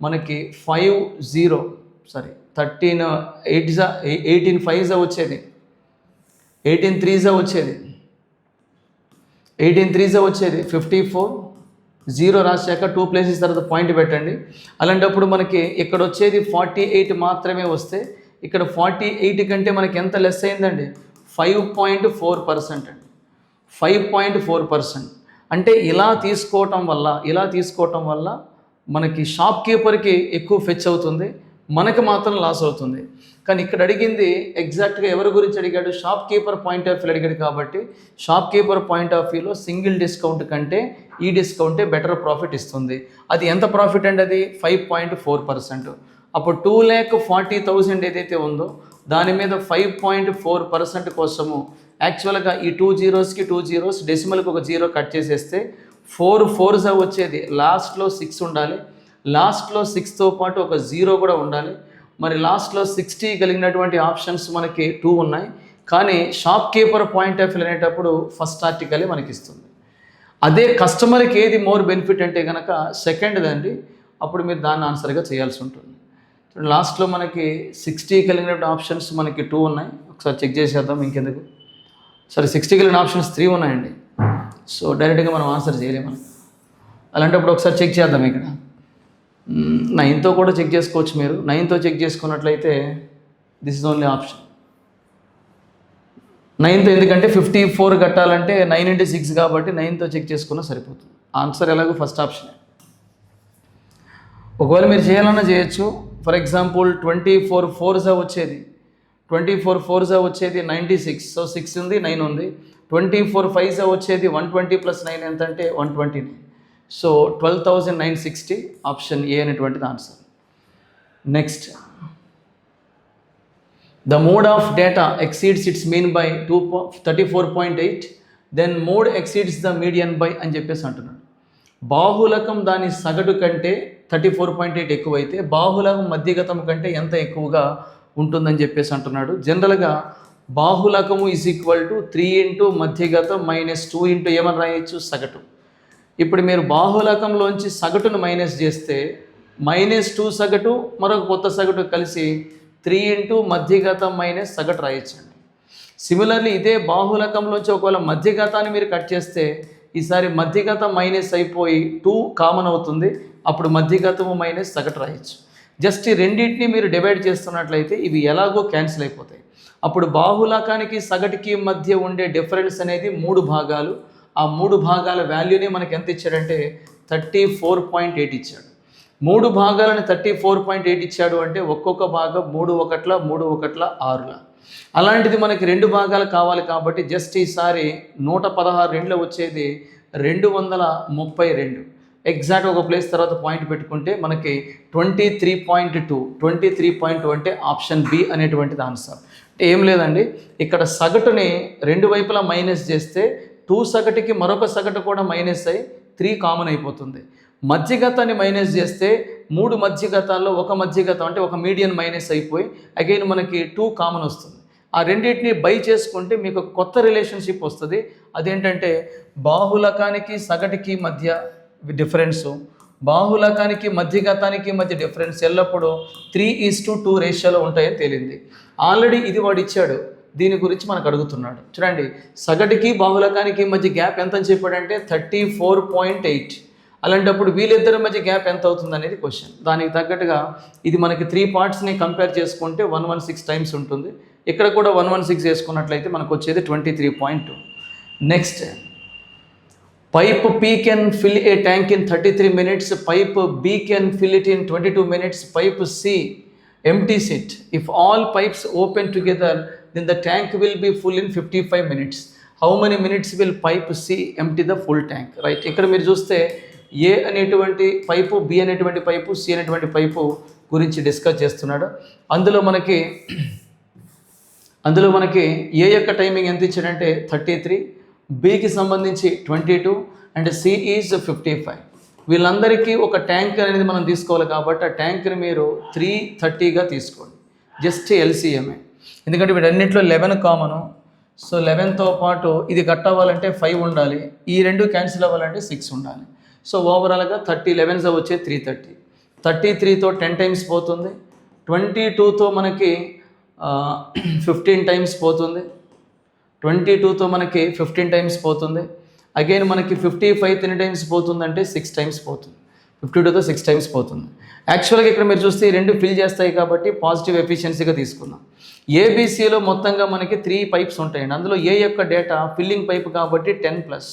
మనకి 13 18 5 వచ్చేది, 18 3 వచ్చేది, 54. 0 రాశాక 2 places తర్వాత పాయింట్ పెట్టండి. అలాంటప్పుడు మనకి ఇక్కడ వచ్చేది 48 మాత్రమే వస్తే ఇక్కడ 48 కంటే మనకి ఎంత లెస్ అయిందండి 5.4% అండి. 5.4% అంటే ఇలా తీసుకోవటం వల్ల మనకి షాప్ కీపర్కి ఎక్కువ ఫెచ్ అవుతుంది, మనకి మాత్రం లాస్ అవుతుంది. కానీ ఇక్కడ అడిగింది ఎగ్జాక్ట్గా ఎవరి గురించి అడిగాడు, shop keeper point of view అడిగాడు. కాబట్టి షాప్ కీపర్ పాయింట్ ఆఫ్ వ్యూలో సింగిల్ డిస్కౌంట్ కంటే ఈ డిస్కౌంటే బెటర్ ప్రాఫిట్ ఇస్తుంది. అది ఎంత ప్రాఫిట్ అండి, అది 5.4%. అప్పుడు 2,40,000 ఏదైతే ఉందో దాని మీద 5.4% కోసము యాక్చువల్గా ఈ 2 zeros కి 2 zeros డెసిమల్కి ఒక 0 కట్ చేసేస్తే 4 4s వచ్చేది. లాస్ట్లో 6 ఉండాలి, లాస్ట్లో 6తో పాటు ఒక 0 కూడా ఉండాలి. మరి లాస్ట్లో 60 కలిగినటువంటి ఆప్షన్స్ మనకి 2 ఉన్నాయి. కానీ shop keeper point of view అనేటప్పుడు ఫస్ట్ ఆర్టికలే మనకి ఇస్తుంది. అదే కస్టమర్కి ఏది మోర్ బెనిఫిట్ అంటే కనుక సెకండ్ది అండి. అప్పుడు మీరు దాన్ని ఆన్సర్గా చేయాల్సి ఉంటుంది. లాస్ట్లో మనకి 60 కలిగిన ఆప్షన్స్ మనకి 2 ఉన్నాయి. ఒకసారి చెక్ చేసేద్దాం ఇంకెందుకు. సరే 60 కలిగిన ఆప్షన్స్ 3 ఉన్నాయండి. సో డైరెక్ట్గా మనం ఆన్సర్ చేయలేము. అలాంటప్పుడు ఒకసారి చెక్ చేద్దాం. ఇక్కడ 9తో కూడా చెక్ చేసుకోవచ్చు మీరు. 9తో చెక్ చేసుకున్నట్లయితే దిస్ ఇస్ ఓన్లీ ఆప్షన్ 9తో. ఎందుకంటే 54 కట్టాలంటే 9 × 6 కాబట్టి 9తో చెక్ చేసుకున్నా సరిపోతుంది. ఆన్సర్ ఎలాగో ఫస్ట్ ఆప్షనే. ఒకవేళ మీరు చేయాలన్నా చేయొచ్చు. ఫర్ ఎగ్జాంపుల్ 24 4s వచ్చేది 24 4s వచ్చేది 96. సో 6 ఉంది, 9 ఉంది. 24 5s వచ్చేది 120 + 9 ఎంత అంటే 120. సో 12,960 ఆప్షన్ ఏ అనేటువంటిది answer. Next, the mode of data exceeds its mean by 34.8, then mode exceeds the median by అని చెప్పేసి అంటున్నాడు. బాహుళకం దాని సగటు కంటే 34.8 ఎక్కువైతే బాహుళకం మధ్యగతం కంటే ఎంత ఎక్కువగా ఉంటుందని చెప్పేసి అంటున్నాడు. జనరల్గా బాహుళకము = 3 × మధ్యగతం -2 × ఏమని రాయొచ్చు, సగటు. ఇప్పుడు మీరు బాహుళకంలోంచి సగటును మైనస్ చేస్తే -2 సగటు మరొక కొత్త సగటు కలిసి 3 × మధ్యగతం మైనస్ సగటు రాయొచ్చండి. సిమిలర్లీ ఇదే బాహుళకంలోంచి ఒకవేళ మధ్యగతాన్ని మీరు కట్ చేస్తే ఈసారి మధ్యగతం మైనస్ అయిపోయి 2 కామన్ అవుతుంది. అప్పుడు మధ్యగతము మైనస్ సగటు రాయొచ్చు. జస్ట్ ఈ రెండింటిని మీరు డివైడ్ చేస్తున్నట్లయితే ఇవి ఎలాగో క్యాన్సిల్ అయిపోతాయి. అప్పుడు బాహుళకానికి సగటుకి మధ్య ఉండే డిఫరెన్స్ అనేది 3 భాగాలు. ఆ 3 భాగాల వాల్యూని మనకి ఎంత ఇచ్చాడంటే 34.8 ఇచ్చాడు. 3 భాగాలను 34.8 ఇచ్చాడు అంటే ఒక్కొక్క భాగం 3 1 3 1 6. అలాంటిది మనకి 2 భాగాలు కావాలి కాబట్టి జస్ట్ ఈసారి 116 రెండులో వచ్చేది 232. ఎగ్జాక్ట్ ఒక ప్లేస్ తర్వాత పాయింట్ పెట్టుకుంటే మనకి 23.2. 23.2 అంటే ఆప్షన్ బి అనేటువంటిది ఆన్సర్. అంటే ఏం లేదండి, ఇక్కడ సగటుని రెండు వైపులా మైనస్ చేస్తే 2 సగటుకి మరొక సగటు కూడా మైనస్ అయ్యి 3 కామన్ అయిపోతుంది. మధ్యగతాన్ని మైనస్ చేస్తే 3 మధ్యగతాల్లో ఒక మధ్యగతం అంటే ఒక మీడియన్ మైనస్ అయిపోయి అగైన్ మనకి 2 కామన్ వస్తుంది. ఆ రెండింటిని బై చేసుకుంటే మీకు కొత్త రిలేషన్షిప్ వస్తుంది. అదేంటంటే బాహుళకానికి సగటుకి మధ్య డిఫరెన్సు, బాహుళకానికి మధ్యగతానికి మధ్య డిఫరెన్స్ ఎల్లప్పుడూ 3:2 రేషియోలో ఉంటాయని తేలింది. ఆల్రెడీ ఇది వాడు ఇచ్చాడు, దీని గురించి మనకు అడుగుతున్నాడు. చూడండి, సగటుకి బాహుళకానికి మధ్య గ్యాప్ ఎంత అని చెప్పాడంటే 34.8. అలాంటప్పుడు వీళ్ళిద్దరి మధ్య గ్యాప్ ఎంత అవుతుంది అనేది క్వశ్చన్. దానికి తగ్గట్టుగా ఇది మనకి 3 పార్ట్స్ని కంపేర్ చేసుకుంటే 116 టైమ్స్ ఉంటుంది. ఇక్కడ కూడా 116 వేసుకున్నట్లయితే మనకు వచ్చేది 23.2. Next, pipe P can fill a tank in 33 minutes. Pipe B can fill it in 22 minutes. Pipe C empties it. If all pipes open together, then the tank will be full in 55 minutes. How many minutes will pipe C empty the full tank? Right. ఇక్కడ మీరు చూస్తే ఏ అనేటువంటి pipe, B అనేటువంటి pipe, C అనేటువంటి pipe గురించి discuss చేస్తున్నాడు. అందులో మనకి ఏ యొక్క టైమింగ్ ఎంత ఇచ్చాడంటే 33, బికి సంబంధించి 22 అండ్ సి ఈజ్ 55. వీళ్ళందరికీ ఒక ట్యాంక్ అనేది మనం తీసుకోవాలి కాబట్టి ఆ ట్యాంక్ని మీరు 330గా తీసుకోండి. జస్ట్ ఎల్సిఎంఏ, ఎందుకంటే వీటన్నింటిలో 11 కామను. సో 11తో పాటు ఇది కట్ అవ్వాలంటే 5 ఉండాలి, ఈ రెండు క్యాన్సిల్ అవ్వాలంటే 6 ఉండాలి. సో ఓవరాల్గా 30 11s వచ్చే 330. 33తో 10 టైమ్స్ పోతుంది. 22తో మనకి 15 టైమ్స్ పోతుంది. 22తో మనకి 15 టైమ్స్ పోతుంది. అగైన్ మనకి 55 ఎన్ని టైమ్స్ పోతుందంటే 6 టైమ్స్ పోతుంది. 52తో 6 టైమ్స్ పోతుంది. యాక్చువల్గా ఇక్కడ మీరు చూస్తే ఈ రెండు ఫిల్ చేస్తాయి కాబట్టి పాజిటివ్ ఎఫిషియన్సీగా తీసుకుందాం. ఏబిసిలో మొత్తంగా మనకి 3 పైప్స్ ఉంటాయండి. అందులో ఏ యొక్క డేటా ఫిల్లింగ్ పైప్ కాబట్టి 10+,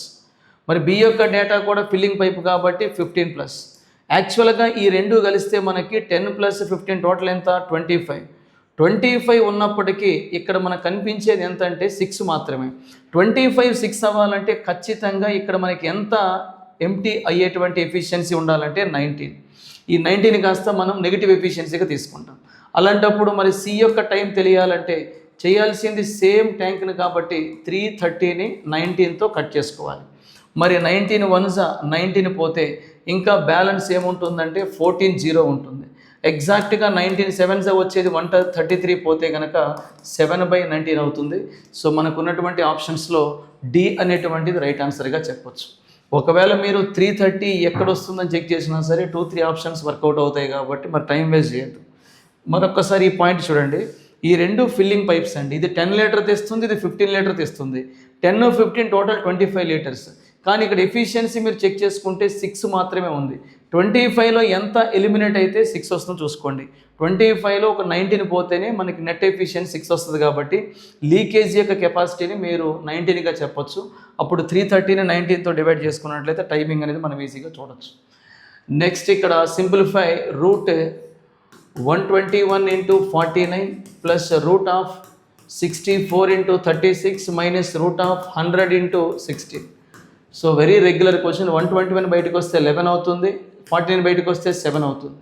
మరి బి యొక్క డేటా కూడా ఫిల్లింగ్ పైప్ కాబట్టి 15+. యాక్చువల్గా ఈ రెండు కలిస్తే మనకి 10 + 15 టోటల్ ఎంత 25 ఉన్నప్పటికీ ఇక్కడ మనకు కనిపించేది ఎంత అంటే 6 మాత్రమే. 25 6 అవ్వాలంటే ఖచ్చితంగా ఇక్కడ మనకి ఎంత ఎంటీ అయ్యేటువంటి ఎఫిషియన్సీ ఉండాలంటే 19. ఈ 19 కాస్త మనం నెగిటివ్ ఎఫిషియన్సీగా తీసుకుంటాం. అలాంటప్పుడు మరి సి యొక్క టైం తెలియాలంటే చేయాల్సింది సేమ్ ట్యాంక్ని కాబట్టి 330ని 19తో కట్ చేసుకోవాలి. మరి 19 1s 19 పోతే ఇంకా బ్యాలెన్స్ ఏముంటుందంటే 14 0 ఉంటుంది. ఎగ్జాక్ట్గా 19 7s వచ్చేది 133 పోతే కనుక 7/19 అవుతుంది. సో మనకు ఉన్నటువంటి ఆప్షన్స్లో డి అనేటువంటిది రైట్ ఆన్సర్గా చెప్పొచ్చు. ఒకవేళ మీరు 330 ఎక్కడ వస్తుందని చెక్ చేసినా సరే 2-3 ఆప్షన్స్ వర్కౌట్ అవుతాయి కాబట్టి మరి టైం వేస్ట్ చేయొద్దు. మరొక్కసారి ఈ పాయింట్ చూడండి, ఈ రెండు ఫిల్లింగ్ పైప్స్ అండి. ఇది 10 లీటర్ తెస్తుంది, ఇది 15 లీటర్ తెస్తుంది. 10, 15 టోటల్ 25 లీటర్స్. కానీ ఇక్కడ ఎఫిషియన్సీ మీరు చెక్ చేసుకుంటే 6 మాత్రమే ఉంది. 25లో ఎంత ఎలిమినేట్ అయితే 6 వస్తుందో చూసుకోండి. 25లో ఒక 19 పోతేనే మనకి నెట్ ఎఫిషియన్సీ 6 వస్తుంది. కాబట్టి లీకేజ్ యొక్క కెపాసిటీని మీరు 19గా చెప్పొచ్చు. అప్పుడు 330ని 19తో డివైడ్ చేసుకున్నట్లయితే టైమింగ్ అనేది మనం ఈజీగా చూడొచ్చు. నెక్స్ట్ ఇక్కడ simplify route 121 into 49 plus root of 64 into 36 minus root of 100 into 16. So very regular question. 121 బయటకు వస్తే 11 అవుతుంది, 49 బయటకు వస్తే 7 అవుతుంది.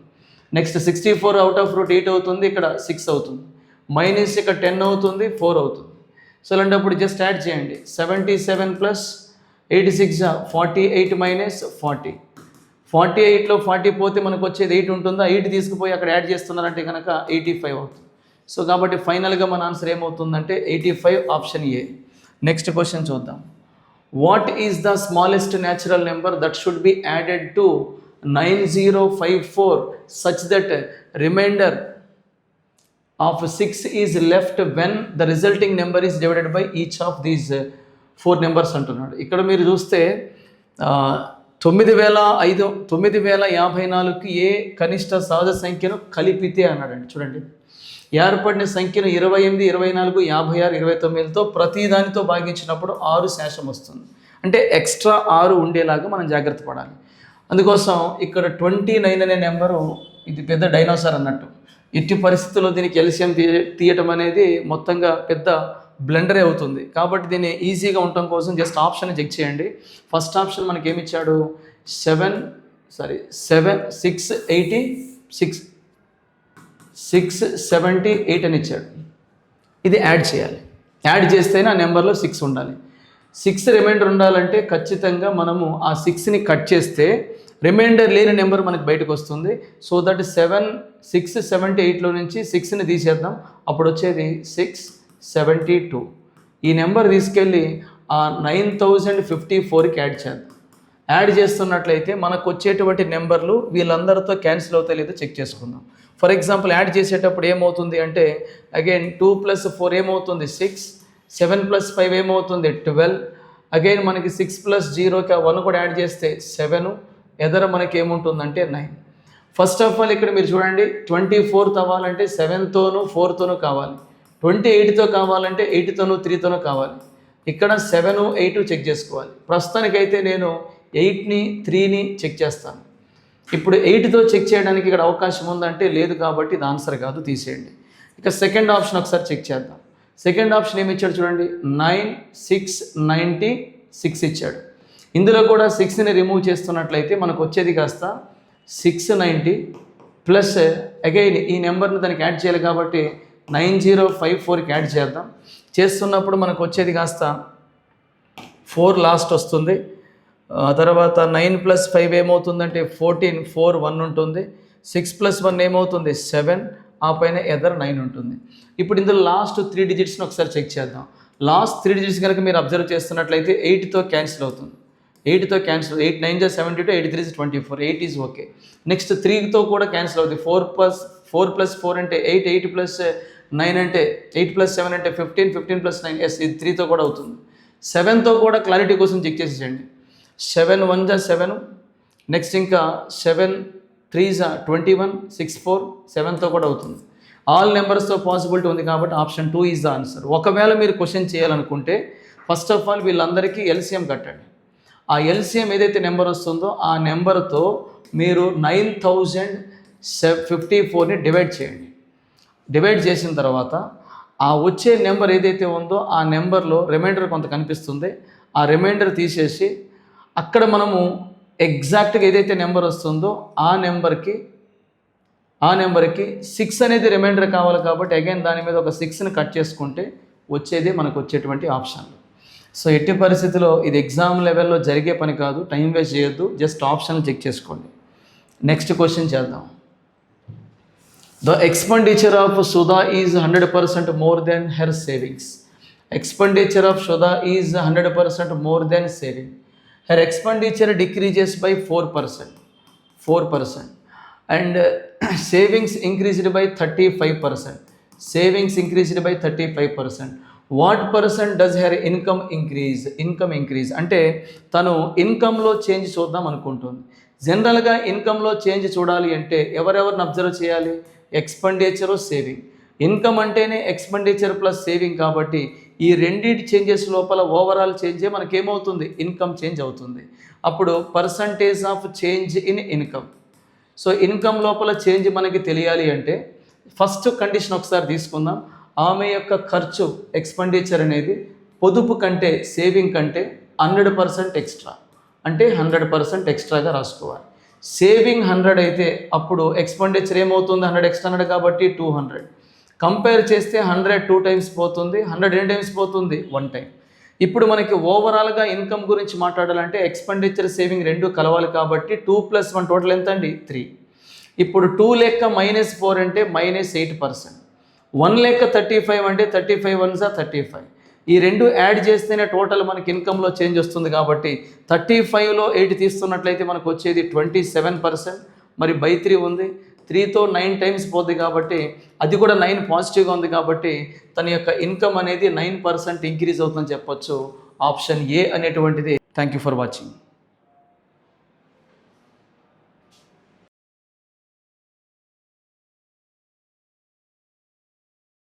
నెక్స్ట్ 64 అవుట్ ఆఫ్ రూట్ 8 అవుతుంది, ఇక్కడ 6 అవుతుంది. మైనస్ ఇక్కడ 10 అవుతుంది, 4 అవుతుంది. సో అలాంటప్పుడు జస్ట్ యాడ్ చేయండి. 77 ప్లస్ 86 48 మైనస్ 40. 48లో 40 పోతే మనకు వచ్చేది 8 ఉంటుందా? 8 తీసుకుపోయి అక్కడ యాడ్ చేస్తున్నారంటే కనుక 85 అవుతుంది. సో కాబట్టి ఫైనల్గా మన ఆన్సర్ ఏమవుతుందంటే 85, ఆప్షన్ ఏ. నెక్స్ట్ క్వశ్చన్ చూద్దాం. What is the smallest natural number that should be added to 9054 such that remainder of 6 is left when the resulting number is divided by each of these 4 numbers అంటున్నాడు. ఇక్కడ మీరు చూస్తే 9054కి ఏ కనిష్ట సహజ సంఖ్యను కలిపితే అన్నాడండి. చూడండి, ఏర్పడిన సంఖ్యను 28, 24, 56, 29తో ప్రతి దానితో భాగించినప్పుడు 6 శేషం వస్తుంది. అంటే ఎక్స్ట్రా 6 ఉండేలాగా మనం జాగ్రత్త పడాలి. అందుకోసం ఇక్కడ 29 అనే నెంబరు ఇది పెద్ద డైనోసార్ అన్నట్టు. ఎట్టి పరిస్థితుల్లో దీనికి ఎల్సిఎం తీయటం అనేది మొత్తంగా పెద్ద బ్లెండరే అవుతుంది. కాబట్టి దీన్ని ఈజీగా ఉండటం కోసం జస్ట్ ఆప్షన్ చెక్ చేయండి. ఫస్ట్ ఆప్షన్ మనకి ఏమి ఇచ్చాడు? 678 అని ఇచ్చాడు. ఇది యాడ్ చేయాలి. యాడ్ చేస్తేనే ఆ నెంబర్లో 6 ఉండాలి. 6 రిమైండర్ ఉండాలంటే ఖచ్చితంగా మనము ఆ 6ని కట్ చేస్తే రిమైండర్ లేని నెంబర్ మనకు బయటకు వస్తుంది. సో దట్ 678లో నుంచి 6ని తీసేద్దాం. అప్పుడు వచ్చేది 672. ఈ నెంబర్ తీసుకెళ్ళి ఆ 9054కి యాడ్ చేద్దాం. యాడ్ చేస్తున్నట్లయితే మనకు వచ్చేటువంటి నెంబర్లు వీళ్ళందరితో క్యాన్సిల్ అవుతాయి లేదో చెక్ చేసుకుందాం. ఫర్ ఎగ్జాంపుల్ యాడ్ చేసేటప్పుడు ఏమవుతుంది అంటే అగైన్ 2 + 4 ఏమవుతుంది? 6, 7 + 5 ఏమవుతుంది? 12. అగైన్ మనకి 6 + 0కి 1 కూడా యాడ్ చేస్తే 7. ఎదర మనకి ఏముంటుందంటే 9. ఫస్ట్ ఆఫ్ ఆల్ ఇక్కడ మీరు చూడండి, 24 అవ్వాలంటే 7తోనూ 4తోనూ కావాలి. 28తో కావాలంటే 8తోనూ 3తోనూ కావాలి. ఇక్కడ 7, 8 చెక్ చేసుకోవాలి. ప్రస్తుతానికైతే నేను 8ని 3ని చెక్ చేస్తాను. ఇప్పుడు 8తో చెక్ చేయడానికి ఇక్కడ అవకాశం ఉందంటే లేదు, కాబట్టి ఇది ఆన్సర్ కాదు, తీసేయండి. ఇక సెకండ్ ఆప్షన్ ఒకసారి చెక్ చేద్దాం. సెకండ్ ఆప్షన్ ఏమి ఇచ్చాడు చూడండి, 9, 6, 96 ఇచ్చాడు. ఇందులో కూడా 6ని రిమూవ్ చేస్తున్నట్లయితే మనకు వచ్చేది కాస్త 690 ప్లస్ అగైన్ ఈ నెంబర్ని దానికి యాడ్ చేయాలి కాబట్టి 9054కి యాడ్ చేద్దాం. చేస్తున్నప్పుడు మనకు వచ్చేది కాస్త 4 లాస్ట్ వస్తుంది. తర్వాత 9 + 5 ఏమవుతుందంటే 14, 4, 1 ఉంటుంది. 6 + 1 ఏమవుతుంది? 7. ఆ పైన ఎదర్ 9 ఉంటుంది. ఇప్పుడు ఇందులో లాస్ట్ 3 డిజిట్స్ని ఒకసారి చెక్ చేద్దాం. లాస్ట్ 3 డిజిట్స్ కనుక మీరు అబ్జర్వ్ చేస్తున్నట్లయితే 8తో క్యాన్సిల్ అవుతుంది. 8తో క్యాన్సిల్, 8 9 = 72, 8 3 = 24, 8 ఈజ్ ఓకే. నెక్స్ట్ 3తో కూడా క్యాన్సిల్ అవుతుంది. 4 + 4 అంటే 8, 8 + 9 అంటే 8 + 7 అంటే 15, 15 + 9 ఎస్, ఇది 3తో కూడా అవుతుంది. 7తో కూడా క్లారిటీ కోసం చెక్ చేసేయండి. 7 1 = 7. నెక్స్ట్ ఇంకా 7 3 = 21, 6 4, 7తో కూడా అవుతుంది. ఆల్ నెంబర్స్తో పాసిబిలిటీ ఉంది కాబట్టి ఆప్షన్ 2 ఈజ్ ద ఆన్సర్. ఒకవేళ మీరు క్వశ్చన్ చేయాలనుకుంటే ఫస్ట్ ఆఫ్ ఆల్ వీళ్ళందరికీ ఎల్సిఎం కట్టండి. ఆ ఎల్సిఎం ఏదైతే నెంబర్ వస్తుందో ఆ నెంబర్తో మీరు 9054ని డివైడ్ చేయండి. డివైడ్ చేసిన తర్వాత ఆ వచ్చే నెంబర్ ఏదైతే ఉందో ఆ నెంబర్లో రిమైండర్ కొంత కనిపిస్తుంది. ఆ రిమైండర్ తీసేసి అక్కడ మనము ఎగ్జాక్ట్గా ఏదైతే నెంబర్ వస్తుందో ఆ నెంబర్కి 6 అనేది రిమైండర్ కావాలి కాబట్టి అగైన్ దాని మీద ఒక 6ని కట్ చేసుకుంటే వచ్చేది మనకు వచ్చేటువంటి ఆప్షన్లు. సో ఎట్టి పరిస్థితిలో ఇది ఎగ్జామ్ లెవెల్లో జరిగే పని కాదు, టైం వేస్ట్ చేయొద్దు, జస్ట్ ఆప్షన్లు చెక్ చేసుకోండి. నెక్స్ట్ క్వశ్చన్ చేద్దాం. The expenditure of Sudha is 100% more than her savings. Expenditure of Sudha is 100% more than saving. Her expenditure decreases by 4%, and savings increased by 35%. Savings increased by 35%. What percent does her income increase? Income increase అంటే తను ఇన్కమ్లో change చూద్దాం అనుకుంటుంది. జనరల్గా ఇన్కమ్లో change చూడాలి అంటే ఎవరెవరిని observe చేయాలి? Expenditure, saving. Income అంటేనే ఎక్స్పెండిచర్ ప్లస్ సేవింగ్ కాబట్టి ఈ రెండింటి చేంజెస్ లోపల ఓవరాల్ చేంజే మనకేమవుతుంది? ఇన్కమ్ చేంజ్ అవుతుంది. అప్పుడు percentage of change in income. So income లోపల చేంజ్ మనకి తెలియాలి అంటే ఫస్ట్ కండిషన్ ఒకసారి తీసుకుందాం. ఆమె యొక్క ఖర్చు ఎక్స్పెండిచర్ అనేది పొదుపు కంటే, సేవింగ్ కంటే 100% ఎక్స్ట్రా, అంటే 100% ఎక్స్ట్రాగా రాసుకోవాలి. సేవింగ్ 100 అయితే అప్పుడు ఎక్స్పెండిచర్ ఏమవుతుంది? 100 ఎక్స్ట్రా అన్నాడు కాబట్టి 200. కంపేర్ చేస్తే 100 2 టైమ్స్ పోతుంది, 100 ఎన్ని టైమ్స్ పోతుంది? 1 టైం. ఇప్పుడు మనకి ఓవరాల్గా ఇన్కమ్ గురించి మాట్లాడాలంటే ఎక్స్పెండిచర్, సేవింగ్ రెండు కలవాలి కాబట్టి 2 + 1 టోటల్ ఎంత అండి? 3. ఇప్పుడు 2 లెక్క -4 అంటే -8%. 1 లెక్క 35 అంటే 35 1s 35. ఈ రెండు యాడ్ చేస్తేనే టోటల్ మనకి ఇన్కంలో చేంజ్ వస్తుంది కాబట్టి 35లో 8 తీస్తున్నట్లయితే మనకు వచ్చేది 27%. మరి బై 3 ఉంది, 3తో 9 టైమ్స్ పోతుంది కాబట్టి అది కూడా 9 పాజిటివ్గా ఉంది కాబట్టి తన యొక్క ఇన్కమ్ అనేది 9% ఇంక్రీజ్ అవుతుందని చెప్పొచ్చు. ఆప్షన్ ఏ అనేటువంటిది. Thank you for watching.